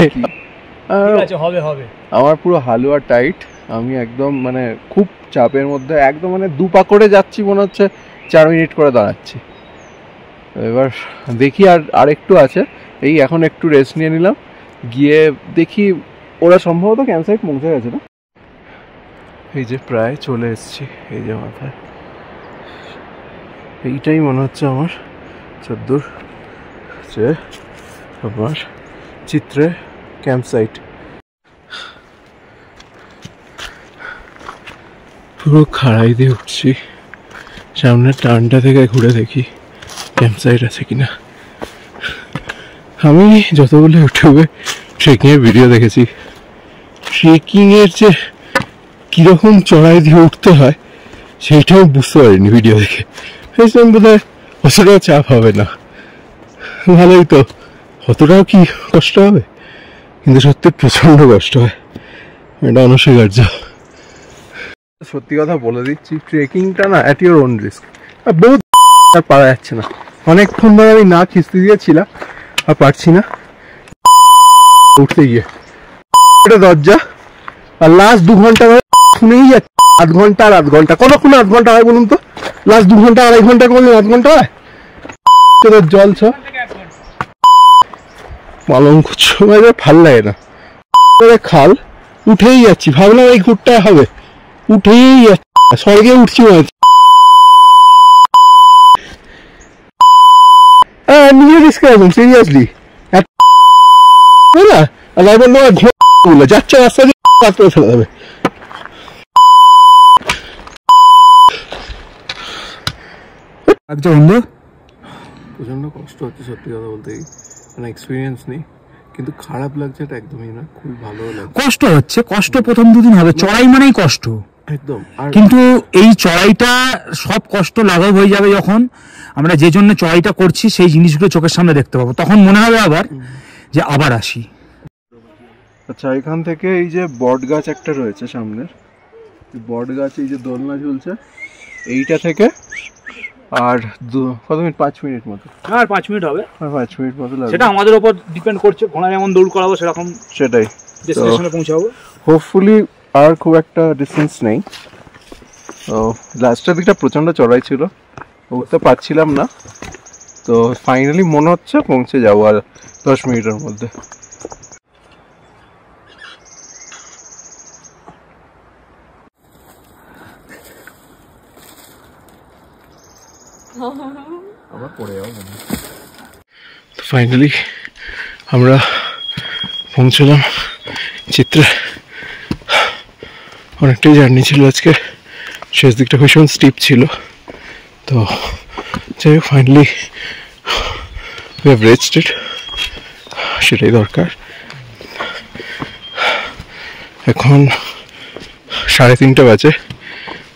হবে আমার পুরো হালুয়া টাইট। আমি একদম মানে খুব চাপের মধ্যে, একদম মানে দুপা করে যাচ্ছি, মনে হচ্ছে 4 মিনিট করে দাঁড়াচ্ছি। এবার দেখি আর একটু আছে, এই এখন একটু রেস্ট নিয়ে নিলাম, গিয়ে দেখি ওরা সম্ভবত ক্যাম্প সাইট পৌঁছে গেছে না। এই যে প্রায় চলে এসেছি, এই যে মাথায় এইটাই মনে হচ্ছে আমার চোদ্দোর যে আমার চিত্রে ক্যাম্প সাইট। পুরো খাড়াই দিয়ে উঠছি, সামনের টার্নটা থেকে ঘুরে দেখি ক্যাম্প সাইট আছে কিনা। আমি যতগুলো ইউটিউবে ট্রেকিংয়ের ভিডিও দেখেছি, ট্রেকিংয়ের যে কীরকম চড়াই দিয়ে উঠতে হয় সেইটাও বুঝতে পারিনি ভিডিও দেখে। ভেবেছিলাম বোধ হয় অতটাও চাপ হবে না, ভালোই তো, অতটাও কি কষ্ট হবে, কিন্তু সত্যি প্রচণ্ড কষ্ট হয়, এটা অনস্বীকার্য। সত্যি কথা বলে দিচ্ছি, ট্রেকিংটা না অ্যাট ইউর ওন রিস্ক। বহুত আর পারা যাচ্ছে না, অনেকক্ষণ ধরে আমি না খিস্তি দিয়েছিলাম, আর পারছি না উঠতে গিয়ে। এটা দরজা, আর লাস্ট 2 ঘন্টা ধরে শুনেই যাচ্ছে, 8 ঘন্টা আর 8 ঘন্টা, কতক্ষণ 8 ঘন্টা হয় বলুন তো? লাস্ট 2 ঘন্টা 2.5 ঘন্টা করে 8 ঘন্টা হয়। তোদের জল সব পালং সময় ভাল লাগে না, খাল উঠেই যাচ্ছি, ভাবলাম এই ঘুরটায় হবে, উঠেই যাচ্ছি, স্বর্গে উঠছি মনে হচ্ছে। নিজে রিস্ক রাখুন সিরিয়াসলি, না আর যাচ্ছে রাস্তা দিয়ে করে ফেলে দেবে। প্রচন্ড কষ্ট হচ্ছে সত্যি কথা বলতে, মানে এক্সপিরিয়েন্স নেই, কিন্তু খারাপ লাগছে এটা একদমই না, খুব ভালো লাগছে। কষ্ট হচ্ছে, কষ্ট প্রথম 2 দিন হবে, চড়াই মানেই কষ্ট একদম। আর কিন্তু এই চড়াইটা সব কষ্ট লাঘব হয়ে যাবে যখন আমরা যে জন্য চড়াইটা করছি সেই জিনিসগুলো চোখের সামনে দেখতে পাবো, তখন মনে হবে আবার যে আবার আসি। আচ্ছা, এখান থেকে এই যে বট গাছ একটা রয়েছে সামনের, বট গাছ, এই যে দোলনা ঝুলছে, এইটা থেকে আর কত মিনিট, 5 মিনিট মতো, আর 5 মিনিট হবে, আর 5 মিনিট মতো লাগবে। সেটা আমাদের উপর ডিপেন্ড করছে, ঘোড়া যেমন দৌড় করাবো সেরকম সেটাই ডেস্টিনেশনে পৌঁছাবো। হোপফুলি আর খুব একটা ডিস্টেন্স নেই। তো লাস্টের দিকটা প্রচণ্ড চড়াই ছিল, উঠতে পারছিলাম না, তো ফাইনালি মনে হচ্ছে পৌঁছে যাবো আর 10 মিনিটের মধ্যে। আবার পড়ে যাবো। ফাইনালি আমরা পৌঁছলাম চিত্রে। অনেকটাই জার্নি ছিল আজকে, শেষ দিকটা ভীষণ স্টিপ ছিল, তো যাই হোক ফাইনালি উই হ্যাভ রিচড ইট, সেটাই দরকার। এখন 3:30 বাজে,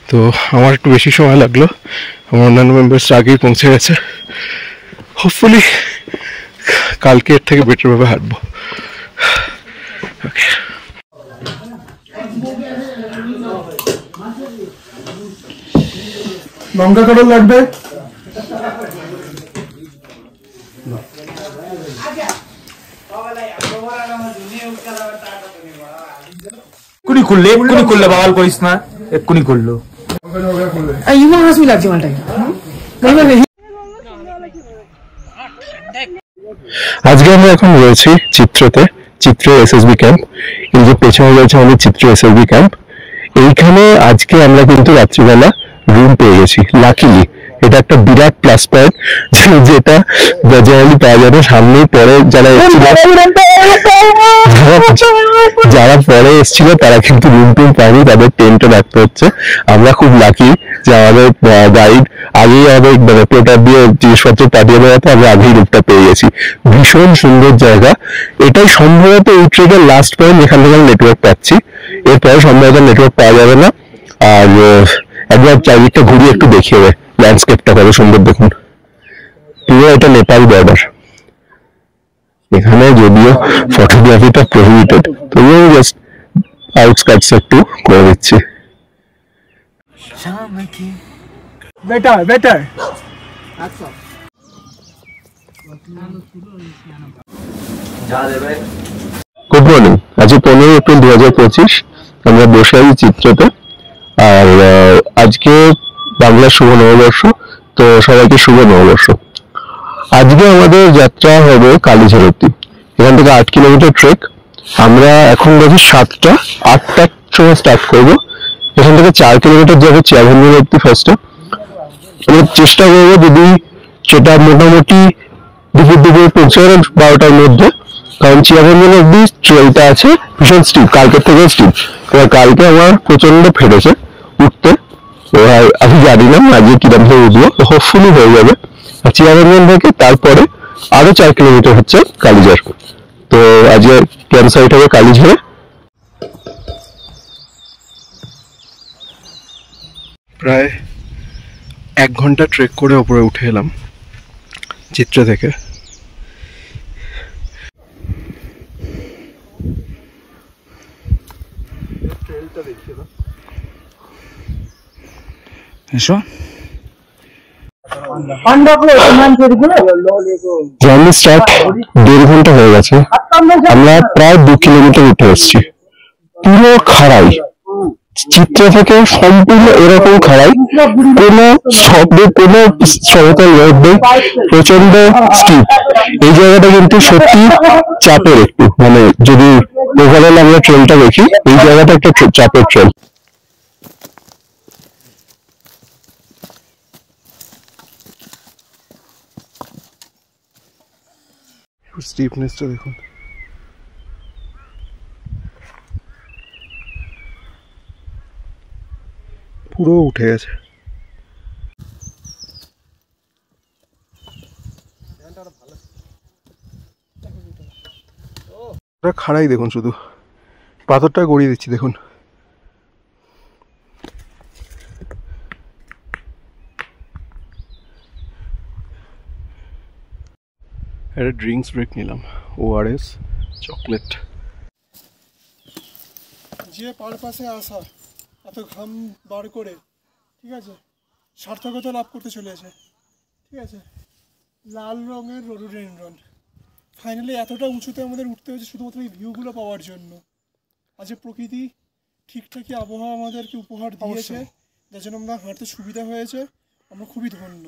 তো আমার একটু বেশি সময় লাগলো, আমার অন্যান্য মেম্বার্স আগেই পৌঁছে গেছে। হোপফুলি কালকে এর থেকে বেটারভাবে হাঁটবো। ওকে, লঙ্কা কাটল লাগবে, এক্ষুনি খুললে বাবাল করিস না, এক্ষুনি খুললো। আজকে আমরা এখন রয়েছি চিত্রতে, চিত্র এসএসবি ক্যাম্প। এই যে পেছনে রয়েছে আমাদের চিত্র এসএসবি ক্যাম্প। এইখানে আজকে আমরা কিন্তু রাত্রিবেলা রুম পেয়ে গেছি লাকিলি। এটা একটা বিরাট প্লাস পয়েন্ট, যেটা জেনারেলি পাওয়া যাবে সামনেই। পরে যারা পরে এসেছিল তারা কিন্তু রুম টুম পায়নি, তাদের টেন্টে রাখতে হচ্ছে। আমরা খুব লাকি যে আমাদের গাইড আগেই আমাদের মানে পেটার দিয়ে জিনিসপত্র পাঠিয়ে দেওয়াতে আমরা আগেই রুমটা পেয়ে গেছি। ভীষণ সুন্দর জায়গা। এটাই সম্ভবত এই ট্রেকের লাস্ট পয়েন্ট যেখান থেকে নেটওয়ার্ক পাচ্ছি। এরপরে সম্ভবত নেটওয়ার্ক পাওয়া যাবে না। আর একবার চারিদিকটা ঘুরিয়ে একটু দেখিয়ে দেয়, ল্যান্ডস্কেপটা কত সুন্দর দেখুন। পুরো এটা নেপাল বর্ডার। এখানে যদিও ফটোগ্রাফিটা প্রহিবিটেড, তবুও জাস্ট আউটস্কার্টস একটু করে দিচ্ছি। Better good morning. আজ 15 এপ্রিল 2025। আমরা বসে আছি চিত্রতে। আর আজকে বাংলার শুভ নববর্ষ, তো সবাইকে শুভ নববর্ষ। আজকে আমাদের যাত্রা হবে কালীঝাড় অব্দি। এখান থেকে 8 কিলোমিটার ট্রেক। আমরা এখন দেখি 8টার সময় স্টার্ট করবো। এখান থেকে 4 কিলোমিটার যাবো চিয়াভঞ্জন অব্দি ফার্স্টে। আমরা চেষ্টা করবো যদি সেটা মোটামুটি দুপুর পৌঁছানো 12টার মধ্যে, কারণ চিয়াভঞ্জন অব্দি ট্রেলটা আছে ভীষণ স্টিপ, কালকের থেকে স্টিপ। এবার কালকে আমার প্রচন্ড ফেটেছে উঠতে, এবার আমি জানি না আজকে কিরকম ভাবে উঠবো, হোপফুলি হয়ে যাবে। আর চিয়াভঞ্জন থেকে তারপরে আরো 4 কিলোমিটার হচ্ছে কালীঝাড়। তো আজকে ক্যাম্প সাইট হবে কালীঝাড়ে। প্রায় 1 ঘন্টা ট্রেক করে ওপরে উঠে এলাম চিত্র থেকে। এসো। জার্নি স্টার্ট 1.5 ঘন্টা হয়ে গেছে। আমরা প্রায় 2 কিলোমিটার উঠে এসেছি। পুরো খাড়াই, চিত্র থেকে সম্পূর্ণ এরকম খাড়াই, কোনো শব্দে কোনো সমতল রোড নেই, প্রচন্ড স্টিপ। এই জায়গাটা কিন্তু সত্যি চাপের একটু, মানে যদি ওভারঅল আমরা ট্রেনটা দেখি, এই জায়গাটা একটা চাপের ট্রেন। স্টিফনেসটা দেখুন। পুরো উঠে গেছে। খাড়াই দেখুন, শুধু পাথরটা গড়িয়ে দিচ্ছি দেখুন। একটা ড্রিঙ্কস ব্রেক নিলাম, ORS চকলেট। যে পারপাসে আসা, এত ঘাম বার করে, ঠিক আছে, সার্থকতা লাভ করতে চলেছে, ঠিক আছে। লাল রঙের রোডোডেনড্রন ফাইনালি এতটা উঁচুতে আমাদের উঠতে হয়েছে শুধুমাত্র এই ভিউগুলো পাওয়ার জন্য। আজ প্রকৃতি ঠিকঠাকই আবহাওয়া আমাদেরকে উপহার দিয়েছে, যার জন্য আমরা হাঁটতে সুবিধা হয়েছে। আমরা খুবই ধন্য।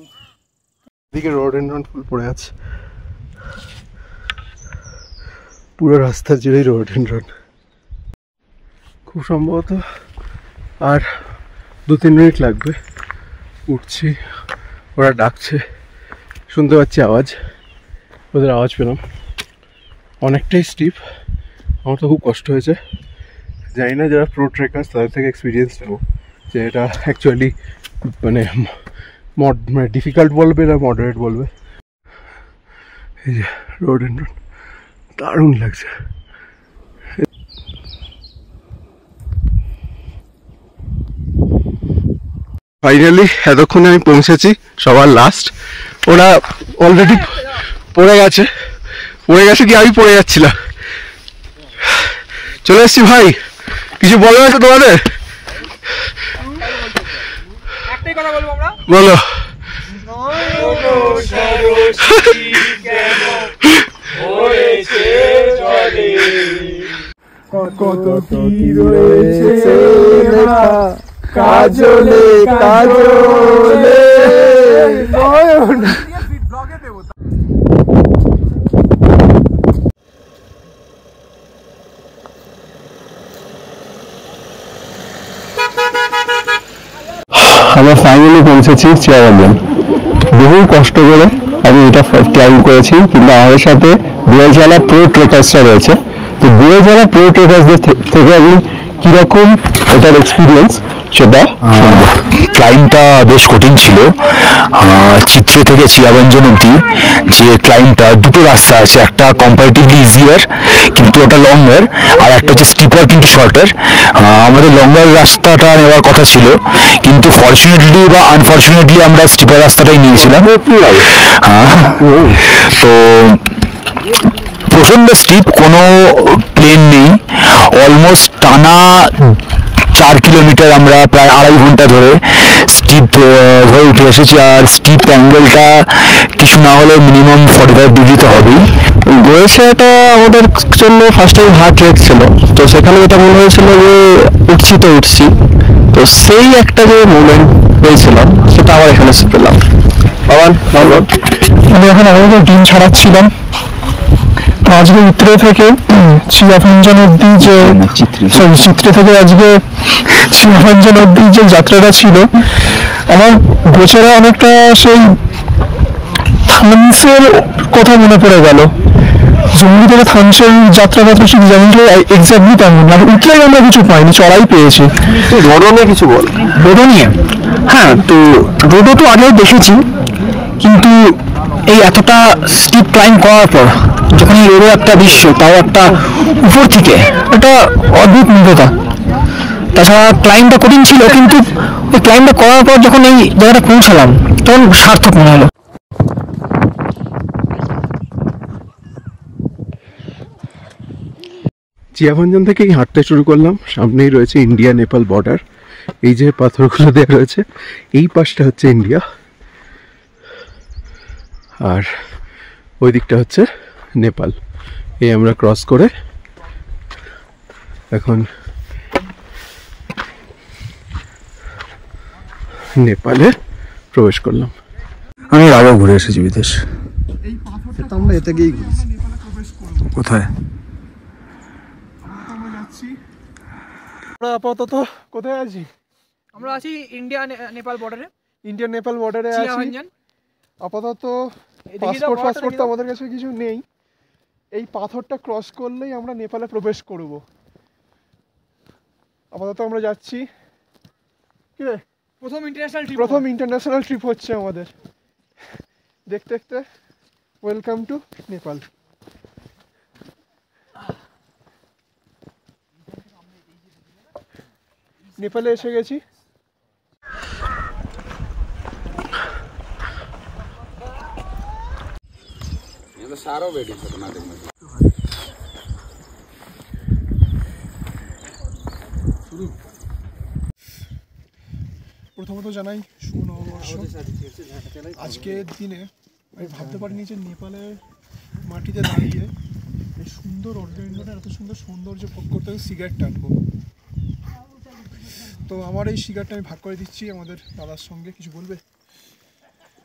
এদিকে রোডোডেনড্রন ফুল পড়ে আছে, পুরো রাস্তা জুড়েই রোডোডেনড্রন। খুব সম্ভবত আর 2-3 মিনিট লাগবে। উঠছি, ওরা ডাকছে, শুনতে পাচ্ছি আওয়াজ, ওদের আওয়াজ পেলাম। অনেকটাই স্টিপ, আমার তো খুব কষ্ট হয়েছে। জানি না যারা প্রো ট্রেকার্স তাদের থেকে এক্সপিরিয়েন্স নেবো যে এটা অ্যাকচুয়ালি মানে ডিফিকাল্ট বলবে না মডারেট বলবে। এই যে রোডোডেনড্রন দারুণ লাগছে। ফাইনালি এতক্ষণে আমি পৌঁছেছি সবার লাস্ট। ওরা অলরেডি পড়ে গেছে কি আমি পড়ে যাচ্ছিলাম। চলে এসছি ভাই, কিছু বলার আছে তোমাদের? একটাই কথা বলবো আমরা, বলো। হয়েছে জলে কত কি রয়েছে লেখা কাজলে কাজলে নয়ন। আমরা ফাইনালি পৌঁছেছি চিয়াবাঞ্জন। বহু কষ্ট করে আমি এটা ক্লাইম্ব করেছি, কিন্তু আমাদের সাথে বুড়াইজালা প্রো ট্রেকার্সরা রয়েছে। তো বুড়াইজালা প্রো ট্রেকার্সদের থেকে আমি কীরকম এটার এক্সপিরিয়েন্স সেটা শুনবো। ক্লাইম্বটা বেশ কঠিন ছিল। চিত্রে থেকে চিয়াবাঞ্জন অব্দি যে ক্লাইম্বটা, দুটো রাস্তা আছে, একটা কম্পারেটিভলি ইজিয়ার কিন্তু ওটা লঙ্গার, আর একটা হচ্ছে স্টিপার কিন্তু শর্টার। আমাদের লঙ্গার রাস্তাটা নেওয়ার কথা ছিল, কিন্তু ফর্চুনেটলি বা আনফর্চুনেটলি আমরা স্টিপার রাস্তাটাই নিয়েছিলাম। তো প্রচণ্ড স্টিপ, কোনো প্লেন নেই, অলমোস্ট টানা 4 কিলোমিটার আমরা প্রায় 2.5 ঘন্টা ধরে স্টিপ ধরে উঠে এসেছি। আর স্টিপ অ্যাঙ্গেলটা কিছু না হলে মিনিমাম 45 ডিগ্রিতে হবেই। গোয়েশিয়াটা আমাদের জন্য ফার্স্ট টাইম হার্ট রেট ছিল, তো সেখানে যেটা মনে হয়েছিল যে উঠছি তো উঠছি, তো সেই একটা যে মুভমেন্ট হয়েছিল সেটা আবার এখানে পেলাম। আমি এখন আমাদের ডিম ছাড়াচ্ছিলাম। আজকে উত্তরে থেকে চিয়াবাঞ্জন অব্দি যে চিত্রে থেকে আজকে চিয়াবাঞ্জন অব্দি যে যাত্রাটা ছিল, আমার গোছারা অনেকটা সেই থানসের কথা মনে পড়ে গেল। জঙ্গি থেকে থানসের যাত্রাটা তো শুধু যেমন এক্সাক্টলি তেমন, মানে উঠলেই আমরা কিছু পাইনি, চড়াই পেয়েছি। তো রোডও নিয়ে কিছু বল। রোডও নিয়ে, হ্যাঁ, তো রোডও তো আগেও দেখেছি, কিন্তু এই এতটা স্টিপ ক্লাইম্ব করার পর যখন এই রোডে একটা দৃশ্য, তাও একটা উপর থেকে, একটা অদ্ভুত মুগ্ধতা। তাছাড়া ক্লাইম্বটা কঠিন ছিল, কিন্তু ওই ক্লাইম্বটা করার পর যখন এই জায়গাটা পৌঁছালাম তখন সার্থক মনে হলো। চিয়াবাঞ্জন থেকেই হাঁটতে শুরু করলাম। সামনেই রয়েছে ইন্ডিয়া নেপাল বর্ডার। এই যে পাথরগুলো দেওয়া রয়েছে, এই পাশটা হচ্ছে ইন্ডিয়া, আর ওই দিকটা হচ্ছে নেপাল। এই আমরা ক্রস করে এখন নেপালে প্রবেশ করলাম। আমি আগেও ঘুরে এসেছি বিদেশ। আমরা এতে গিয়েই ঘুরছি। কোথায়? আমরা আপাতত কোথায় আছি? আমরা আছি ইন্ডিয়া নেপাল বর্ডারে, ইন্ডিয়ান নেপাল বর্ডারে আছি চিয়াবাঞ্জন। আপাতত। এদিকে দাও, পাসপোর্ট তো আমাদের কাছে কিছু নেই। এই পাথরটা ক্রস করলেই আমরা নেপালে প্রবেশ করব। আপাতত আমরা যাচ্ছি। কি রে, প্রথম ইন্টারন্যাশনাল ট্রিপ হচ্ছে আমাদের। দেখতে দেখতে ওয়েলকাম টু নেপাল। নেপালে এসে গেছি। প্রথমত জানাই শুভ নববর্ষ। আজকের দিনে আমি ভাবতে পারিনি যে নেপালের মাটিতে দাঁড়িয়ে এই সুন্দর অরণ্যটা, এত সুন্দর সৌন্দর্য ভোগ করতে সিগারেট টানবো। তো আমার এই সিগারেটটা আমি ভাগ করে দিচ্ছি আমাদের দাদার সঙ্গে। কিছু বলবে?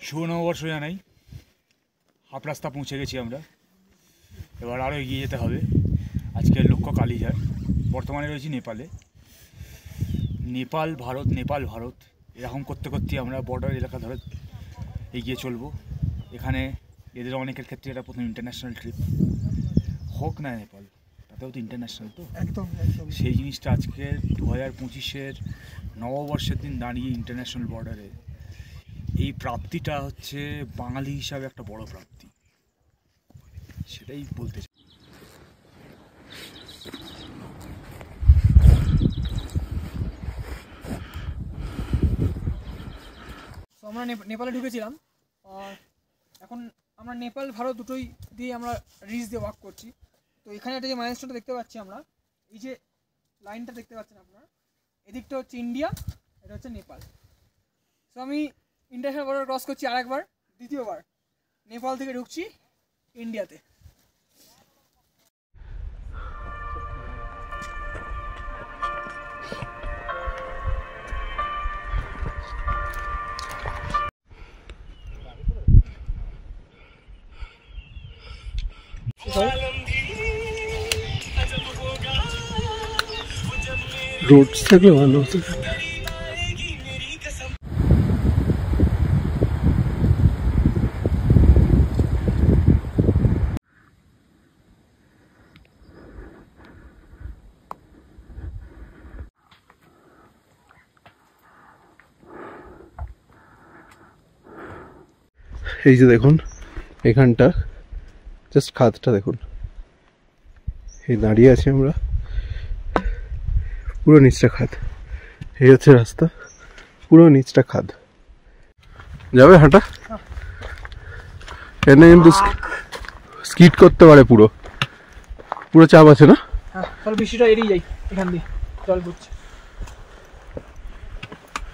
শুভ নববর্ষ জানাই। হাফ রাস্তা পৌঁছে গেছি আমরা, এবার আরও এগিয়ে যেতে হবে। আজকের লক্ষ্য কালীঘাট। বর্তমানে রয়েছি নেপালে। নেপাল ভারত, নেপাল ভারত, এরকম করতে করতে আমরা বর্ডার এলাকা ধরে এগিয়ে চলবো। এখানে এদের অনেকের ক্ষেত্রে এটা প্রথম ইন্টারন্যাশনাল ট্রিপ হোক না নেপাল, তাতেও তো ইন্টারন্যাশনাল। তো একদম সেই জিনিসটা আজকে 2025-এর নববর্ষের দিন দাঁড়িয়ে ইন্টারন্যাশনাল বর্ডারে এই প্রাপ্তিটা হচ্ছে বাঙালি হিসাবে একটা বড় প্রাপ্তি, সেটাই বলতে চাই। তো আমরা নেপালে ঢুকেছিলাম, আর এখন আমরা নেপাল ভারত দুটোই দিয়ে আমরা রিচ দিয়ে ওয়াক করছি। তো এখানে একটা যে মাইলস্টোনটা দেখতে পাচ্ছি আমরা, এই যে লাইনটা দেখতে পাচ্ছেন আপনারা, এদিকটা হচ্ছে ইন্ডিয়া, এটা হচ্ছে নেপাল। তো আমি ইন্টারন্যাশনাল বর্ডার ক্রস করছি আরেকবার, দ্বিতীয়বার নেপাল থেকে ঢুকছি ইন্ডিয়াতে। রোডস থাকলে ভালো হতো। এই যে দেখুন এখানটা জাস্ট খাদটা দেখুন, এই দাঁড়িয়ে আছি আমরা, পুরো নিচটা খাদ। এই হচ্ছে রাস্তা, পুরো নিচটা খাদ। যাবে হাঁটা? এখানে কিন্তু স্কিট করতে পারে, পুরো পুরো চাপ আছে না? হ্যাঁ, তাহলে বৃষ্টিটা এড়িয়ে যাই, এখান দিয়ে জল পড়ছে।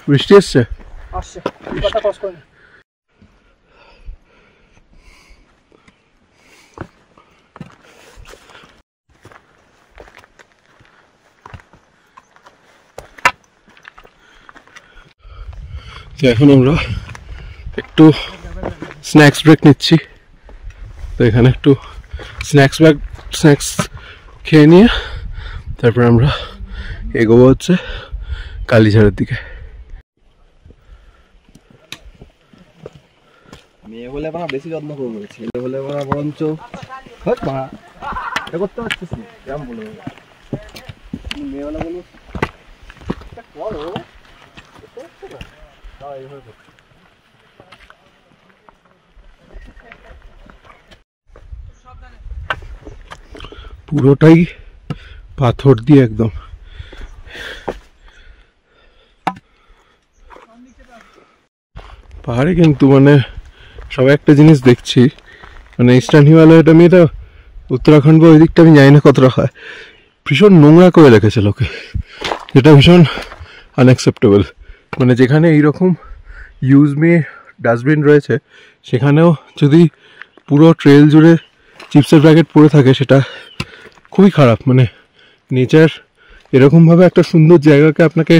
বৃষ্টি এসছে, আসছে, কথা ক্রস করে। এখন আমরা একটু স্ন্যাক্স ব্রেক নিচ্ছি, তো এখানে একটু স্ন্যাক্স খেয়ে নিয়ে তারপর আমরা এগোবো হচ্ছে কালীঝাড়ের দিকে। মেয়ে বলে আমরা বেশি যত্ন করবো, ছেলে বলে আমরা বরঞ্চ করতে পারছিস না, কেমন বলে মেয়ে বলে বলবো করো পুরোটাই পাথর দিয়ে একদম। পাহাড়ে কিন্তু মানে সবাই একটা জিনিস দেখছি, মানে ইস্টার্ন হিমালয়টা আমি এটা উত্তরাখণ্ড বা ওই দিকটা আমি জানি না কতটা হয়, ভীষণ নোংরা করে রেখেছে লোকে, যেটা ভীষণ আনঅ্যাকসেপ্টেবল। মানে যেখানে এইরকম ইউজ মে ডাস্টবিন রয়েছে সেখানেও যদি পুরো ট্রেল জুড়ে চিপসের প্যাকেট পড়ে থাকে সেটা খুবই খারাপ। মানে নেচার এরকমভাবে একটা সুন্দর জায়গাকে আপনাকে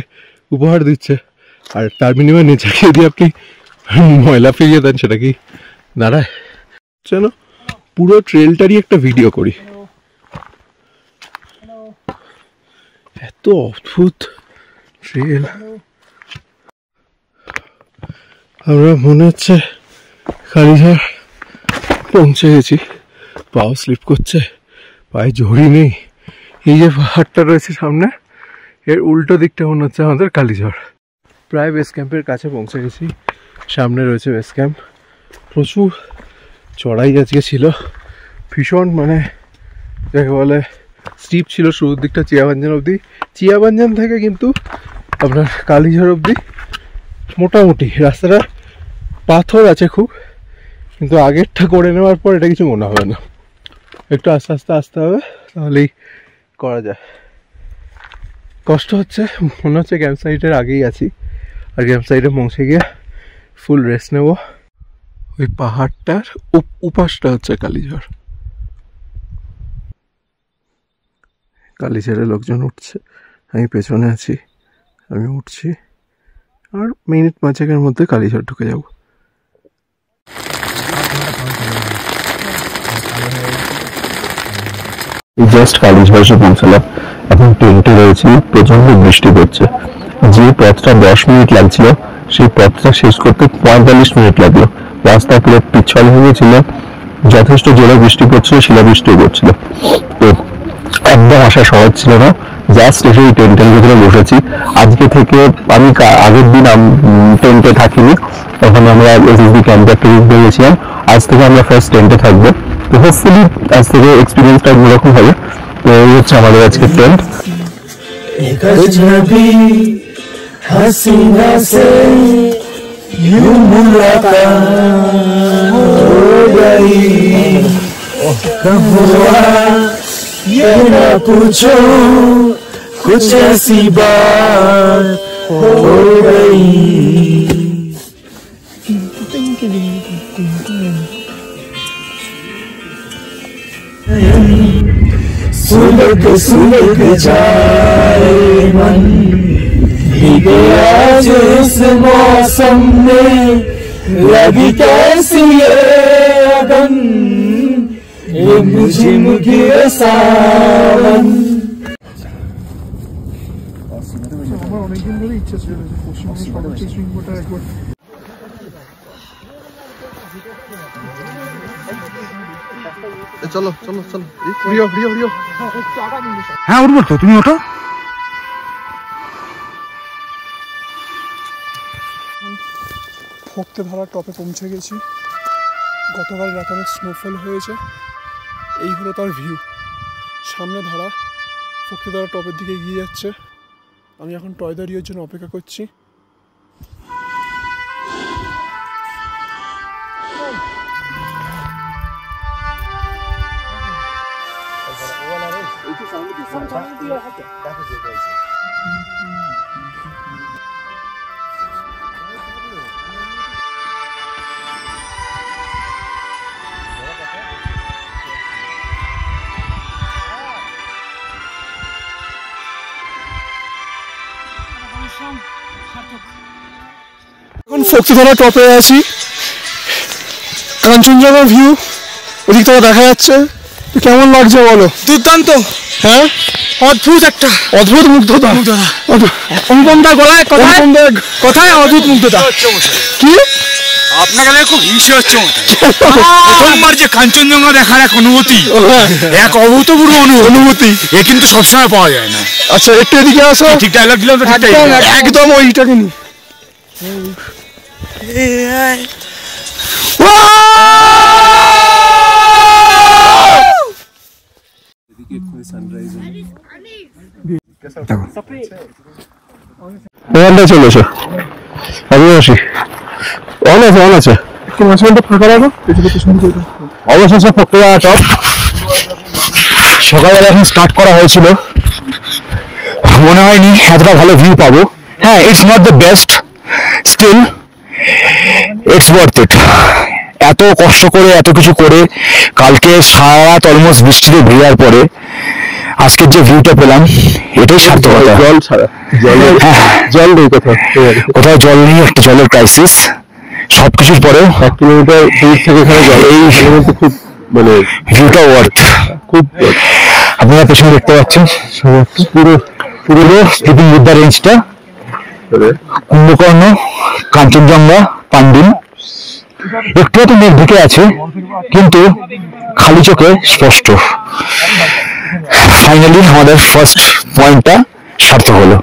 উপহার দিচ্ছে, আর তার বিনিময়ে নেচারকে যদি আপনি ময়লা ফিরিয়ে দেন সেটা কি দাঁড়ায়? চলো পুরো ট্রেলটারই একটা ভিডিও করি। এত অদ্ভুত ট্রেল, আমরা মনে হচ্ছে কালীঝাড় পৌঁছে গেছি। পাও স্লিপ করছে, পায়ে ঝড়ি নেই। এই যে পাহাড়টা রয়েছে সামনে, এর উল্টো দিকটা মনে হচ্ছে আমাদের কালীঝাড়। প্রায় বেস ক্যাম্পের কাছে পৌঁছে গেছি, সামনে রয়েছে বেস ক্যাম্প। প্রচুর চড়াই আজকে ছিল, ভীষণ মানে যাকে বলে স্টিপ ছিল শুরুর দিকটা চিয়াবাঞ্জান অবধি। চিয়াবাঞ্জান থেকে কিন্তু আপনার কালীঝাড় অবধি মোটামুটি রাস্তাটা পাথর আছে খুব, কিন্তু আগেরটা করে নেওয়ার পর এটা কিছু মনে হবে না, একটু আস্তে আস্তে আসতে হবে, তাহলেই করা যায়। কষ্ট হচ্ছে, মনে হচ্ছে ক্যাম্প সাইটের আগেই আছি, আর ক্যাম্প সাইটে পৌঁছে গিয়ে ফুল রেস্ট নেব। ওই পাহাড়টার উপাসটা হচ্ছে কালীঝাড়। কালীঝাড়ে লোকজন উঠছে, আমি পেছনে আছি, আমি উঠছি, আর মিনিট 5-এর মধ্যে কালীঝাড় ঢুকে যাব। জাস্ট কালীঝাড় এসে পৌঁছালাম, এখন টেন্টে রয়েছি, প্রচন্ড বৃষ্টি পড়ছে। যে পথটা 10 মিনিট লাগছিল সেই পথটা শেষ করতে 45 মিনিট লাগলো। রাস্তা পুরো পিছল হয়ে গেছিল, যথেষ্ট জোরে বৃষ্টি পড়ছিল, শিলাবৃষ্টিও পড়ছিল, তো একদম আসা সহজ ছিল না। জাস্ট এসে এই টেন্টের ভিতরে বসেছি। আজকে থেকে আমি আগের দিন টেন্টে থাকিনি, তখন আমরা এসএসবি ক্যাম্পে একটা রুম পেয়েছিলাম। আজ থেকে আমরা ফার্স্ট টেন্টে থাকবো, তো হোপফুলি আজ থেকে এক্সপিরিয়েন্সটা অন্যরকম হবে। তো এই হচ্ছে আমাদের আজকে টেন্ট। हसीना से यूं मुलाकात हो गई, कब हुआ ये ना पूछो, कुछ ऐसी बात हो गई। सुलग जाए मन, भीगे आज इस मौसम में, लगी कैसी ये अगन, झिम गिरे सावन। অনেকদিন ধরে ইচ্ছা ছিল যে পশ্চিমবঙ্গের সর্বোচ্চ শৃঙ্গটা একবার চলো চলো চলো প্রিয় প্রিয় প্রিয় হ্যাঁ উঠবো তো, তুমি ওঠো। ফক্তেধারা টপে পৌঁছে গেছি। গতকাল রাতে অনেক স্নোফল হয়েছে, এই হলো তার ভিউ। সামনে ধারা, ফক্তেধারা টপের দিকে এগিয়ে যাচ্ছে। আমি এখন টয়দারিওর জন্য অপেক্ষা করছি। এখন ফক্তেধারা টপে আছি, কাঞ্চনজঙ্ঘার ভিউ ওদিক থেকে দেখা যাচ্ছে। তো কেমন লাগছে বলো? দুর্দান্ত, হ্যাঁ অদ্ভুত একটা অদ্ভুত মুগ্ধতা। অনুপমদার গলায় কথায় অদ্ভুত মুগ্ধতা। কি আপনাকে দেখে খুব হিংসে হচ্ছে প্রথমবার যে কাঞ্চনজঙ্ঘা দেখার এক অনুভূতি, এক অভূতপূর্ব অনুভূতি, এ কিন্তু সবসময় পাওয়া যায় না। আচ্ছা একটু এদিকে আসো, ঠিক ডায়লগ দিলাম তো, একদম ওইটাকে নি। ওখানটায় চলে এসো, আমি আসি। অন আছে অন আছে, একটু মাঝখানটা ফাঁকা রাখো। অবশেষে ফক্তেধারা টপ সকালবেলা এখন স্টার্ট করা হয়েছিল। মনে হয়নি এতটা ভালো ভিউ পাবো। হ্যাঁ, it's not the best, still it's worth it. এত কষ্ট করে এত কিছু করে কালকে সারা রাত অলমোস্ট বৃষ্টিতে ভেজার পরে আজকের যে ভিউটা পেলাম, এটাই সার্থকতা। জল ছাড়া জল নেই কোথাও, কোথাও জল নেই, একটা জলের ক্রাইসিস। সবকিছুর পরেও 1 কিলোমিটার দূর থেকে এখানে জল, এই খুব মানে ভিউটা ওয়ার্থ, খুব। আপনারা পেছনে দেখতে পাচ্ছেন পুরো পুরো স্লিপিং বুদ্ধা রেঞ্জটা, কুম্ভকর্ণ, কাঞ্চনজঙ্ঘা, পান্ডিন। একটু তো মেঘ ঢুকে আছে কিন্তু খালি চোখে স্পষ্ট। ফাইনালি আমাদের ফার্স্ট পয়েন্টটা সার্থক হলো।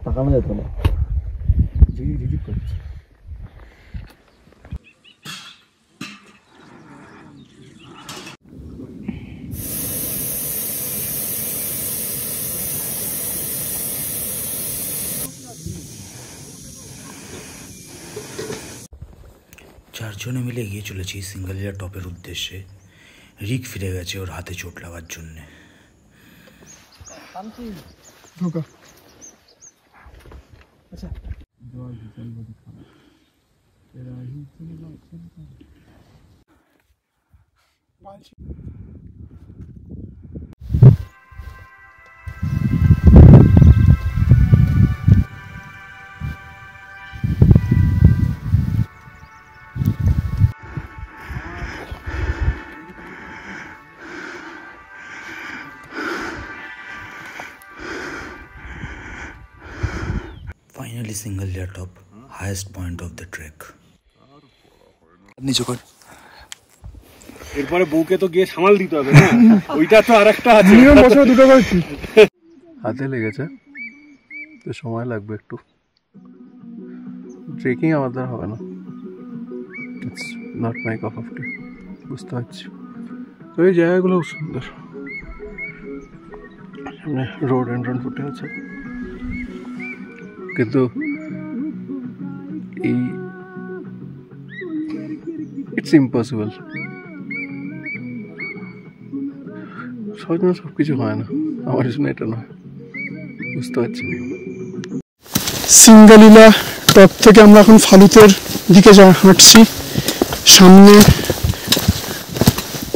তাকানো যেত না। চারজনে মিলে এগিয়ে চলেছি সিঙ্গালিয়া টপের উদ্দেশ্যে। রিক ফিরে গেছে ওর হাতে চোট লাগার জন্যে। Finally, Singalya top, highest point of the trek. নিচু কর। এরপরে বউকে তো গিয়ে সামাল দিতে হবে না, ওইটা তো আরেকটা আছে। দুটো করছি, হাতে লেগেছে তো সময় লাগবে একটু। ট্রেকিং আমাদের হবে না, it's not my cup of tea, বুঝতে পারছি। তো এই জায়গাগুলো সুন্দর, সামনে রোড এন্ড্রন ফুটে আছে, কিন্তু এই ইটস ইম্পসিবল। সহজ না, সব কিছু হয় না, আমার জন্য এটা নয়, বুঝতে পারছি। সিঙ্গালিলা টপ থেকে আমরা এখন ফালুতের দিকে হাঁটছি। সামনে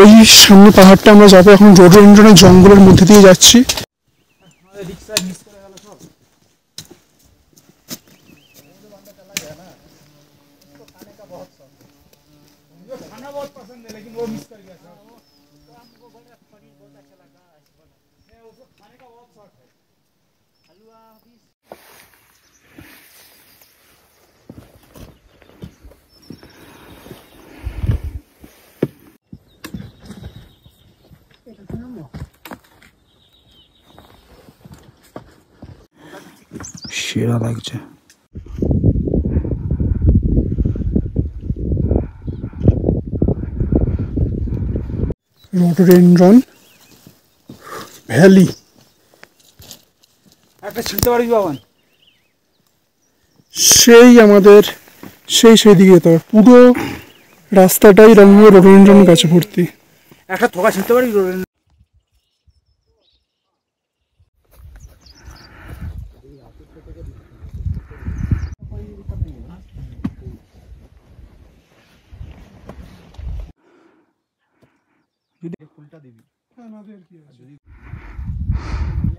ওই সামনে পাহাড়টা আমরা যাবো। এখন রোডোডেন্ড্রনের জঙ্গলের মধ্যে দিয়ে যাচ্ছি। खाना बहुत पसंद है लेकिन वो मिस कर गया सर। तो हमको बोल रहा पनीर बहुत अच्छा लगा उसको खाने का बहुत शौक है। हलवा भी সেরা লাগছে। রডোডেনড্রন ভ্যালি, একটা ছিনতে পারবি বাবান? সেই আমাদের সেই দিকে তো পুরো রাস্তাটাই রঙে রডোডেনড্রন গাছে ভর্তি। একটা থোকা ছিনতে পারবি? ফুলটা দিবি। হ্যাঁ নদের কি আছে?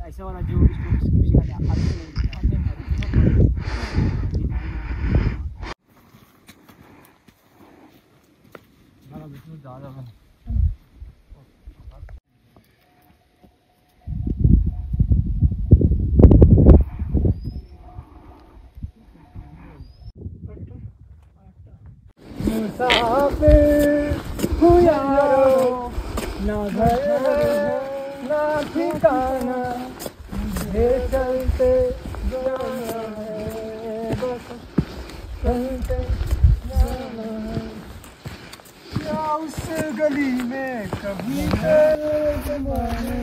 ऐसा वाला जो किसी का आते नहीं ज़्यादा ना घर ना ठिकाना, ये चलते जाना है, बस चलते जाना है। या उस गली में कभी जमाने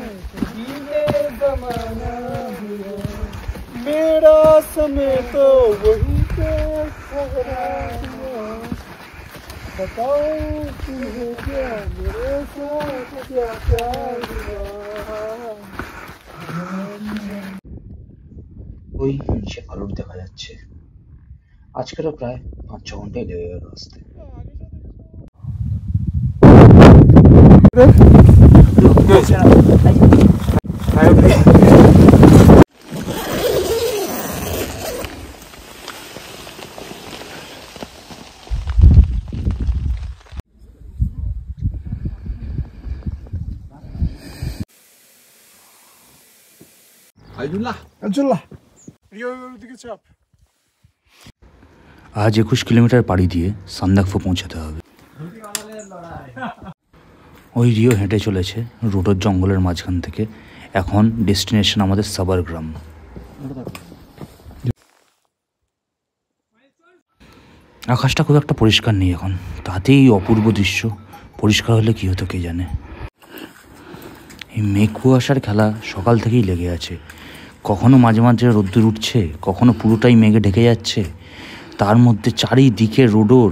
जमाना भी है, मेरा समय तो वही पे खरा हुआ। बताओ तुम्हें क्या मेरे साथ क्या प्यार हुआ। ওই নিচে আলোর দেখা যাচ্ছে। আজকেরও প্রায় 5-6 ঘন্টায় লেগে গেল আসতে। আজ 21 কিলোমিটার পাড়ি দিয়ে সান্দাকফু পৌঁছাতে হবে। ওই রিও হেঁটে চলেছে রোডের জঙ্গলের মাঝখান থেকে। এখন ডেস্টিনেশন আমাদের সাবার গ্রাম। আকাশটা খুব একটা পরিষ্কার নেই এখন, তাতেই অপূর্ব দৃশ্য। পরিষ্কার হলে কী হতো কে জানে। এই মেঘ কুয়াশার খেলা সকাল থেকেই লেগে আছে। কখনো মাঝে মাঝে রোদ্দুর উঠছে, কখনো পুরোটাই মেঘে ঢেকে যাচ্ছে। তার মধ্যে চারিদিকে রোডোর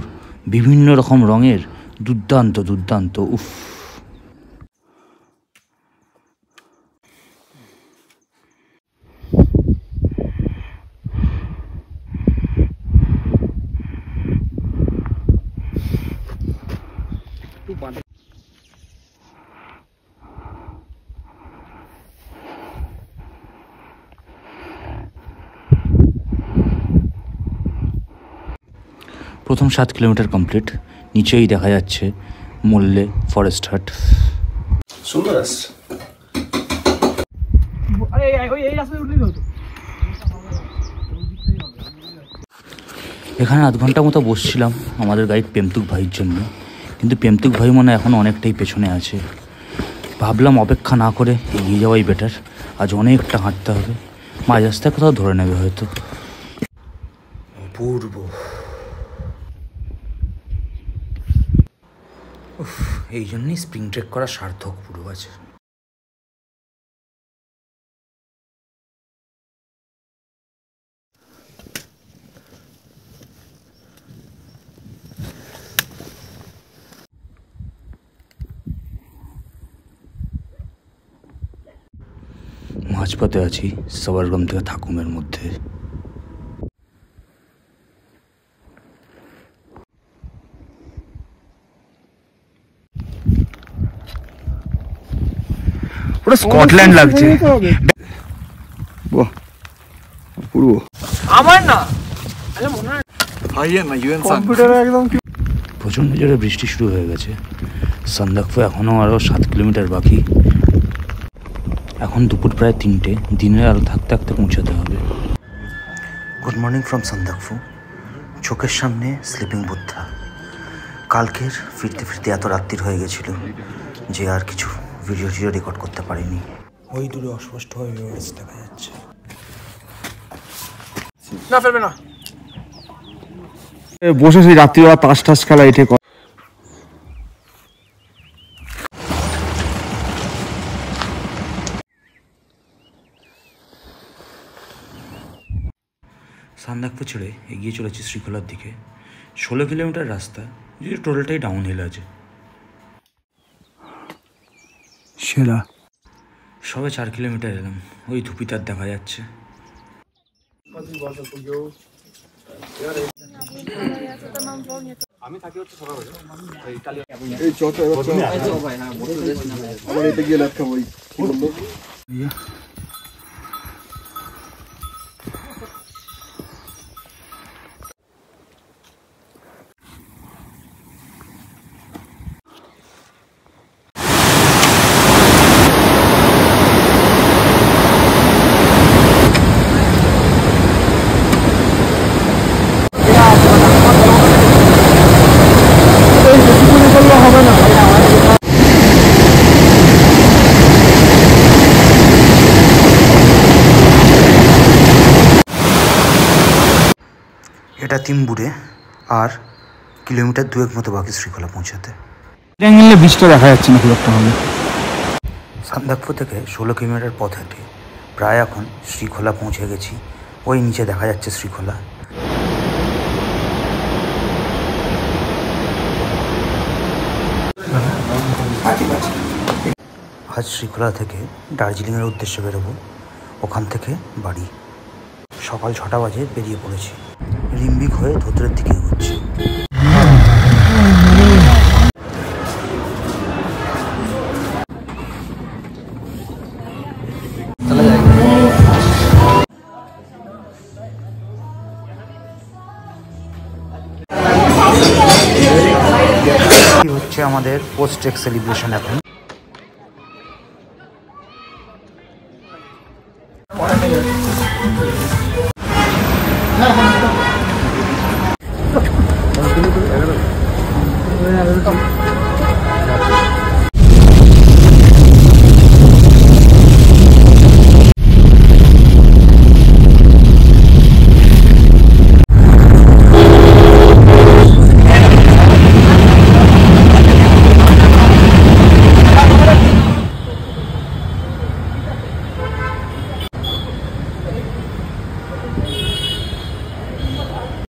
বিভিন্ন রকম রঙের দুর্দান্ত দুর্দান্ত উফ। প্রথম 7 কিলোমিটার কমপ্লিট। নিচেই দেখা যাচ্ছে মোল্লে ফরেস্ট হাট। সুন্দর আসছে। এখানে আধ ঘন্টা মতো বসছিলাম আমাদের গাইড পেমতুক ভাইয়ের জন্য, কিন্তু পেমতুক ভাই মনে এখন অনেকটাই পেছনে আছে। ভাবলাম অপেক্ষা না করে এগিয়ে যাওয়াই বেটার। আজ অনেকটা হাঁটতে হবে, মাঝ রাস্তায় কোথাও ধরে নেবে হয়তো। অপূর্ব। এই জন্যই স্প্রিং ট্রেক করা সার্থক পুরো আছে। মাঝপথে আছি সাবারগ্রাম থেকে থাকুমের মধ্যে। পুরো স্কটল্যান্ড লাগছে। বাহ পূর্ব আমার না ভাইয়ের না ইউএন কম্পিউটারে একদম প্রচণ্ড জোরে বৃষ্টি শুরু হয়ে গেছে। সান্দাকফু এখনও আরও 7 কিলোমিটার বাকি। এখন দুপুর প্রায় 3টে, দিনের আলো থাকতে থাকতে পৌঁছাতে হবে। Good morning from Sandakphu. চোখের সামনে স্লিপিং বুদ্ধা। কালকের ফিরতে ফিরতে এত রাত্রির হয়ে গেছিল যে আর কিছু ভিডিও রেকর্ড করতে পারিনি। ওই দূরে অস্পষ্টভাবে এভারেস্ট দেখা যাচ্ছে। না ফেলবে না। বসে সেই রাত্রিবেলা তাস টাস খেলা এটে সান্দাকফু ছেড়ে এগিয়ে চলেছি শ্রীখোলার দিকে। 16 কিলোমিটার রাস্তা, যদি টোটালটাই ডাউন হিল আছে। সেরা সবে 4 কিলোমিটার এলাম, ওই ধুপিতার দেখা যাচ্ছে। এটা তিম্বুরে, আর কিলোমিটার 2 মতো বাকি শ্রীখোলা পৌঁছাতে। অ্যাঙ্গেলে বৃষ্টিটা দেখা যাচ্ছে না খুব একটা ভালো। সান্দাকফু থেকে 16 কিলোমিটার পথ হেঁটে প্রায় এখন শ্রীখোলা পৌঁছে গেছি। ওই নিচে দেখা যাচ্ছে শ্রীখোলা। আজ শ্রীখোলা থেকে দার্জিলিংয়ের উদ্দেশ্যে বেরোবো, ওখান থেকে বাড়ি। সকাল 6টা বাজে বেরিয়ে পড়েছি। রিম্বিক হয়ে ধোত্রের দিকে এগোচ্ছি। হচ্ছে আমাদের পোস্ট ট্রেক সেলিব্রেশন। এখন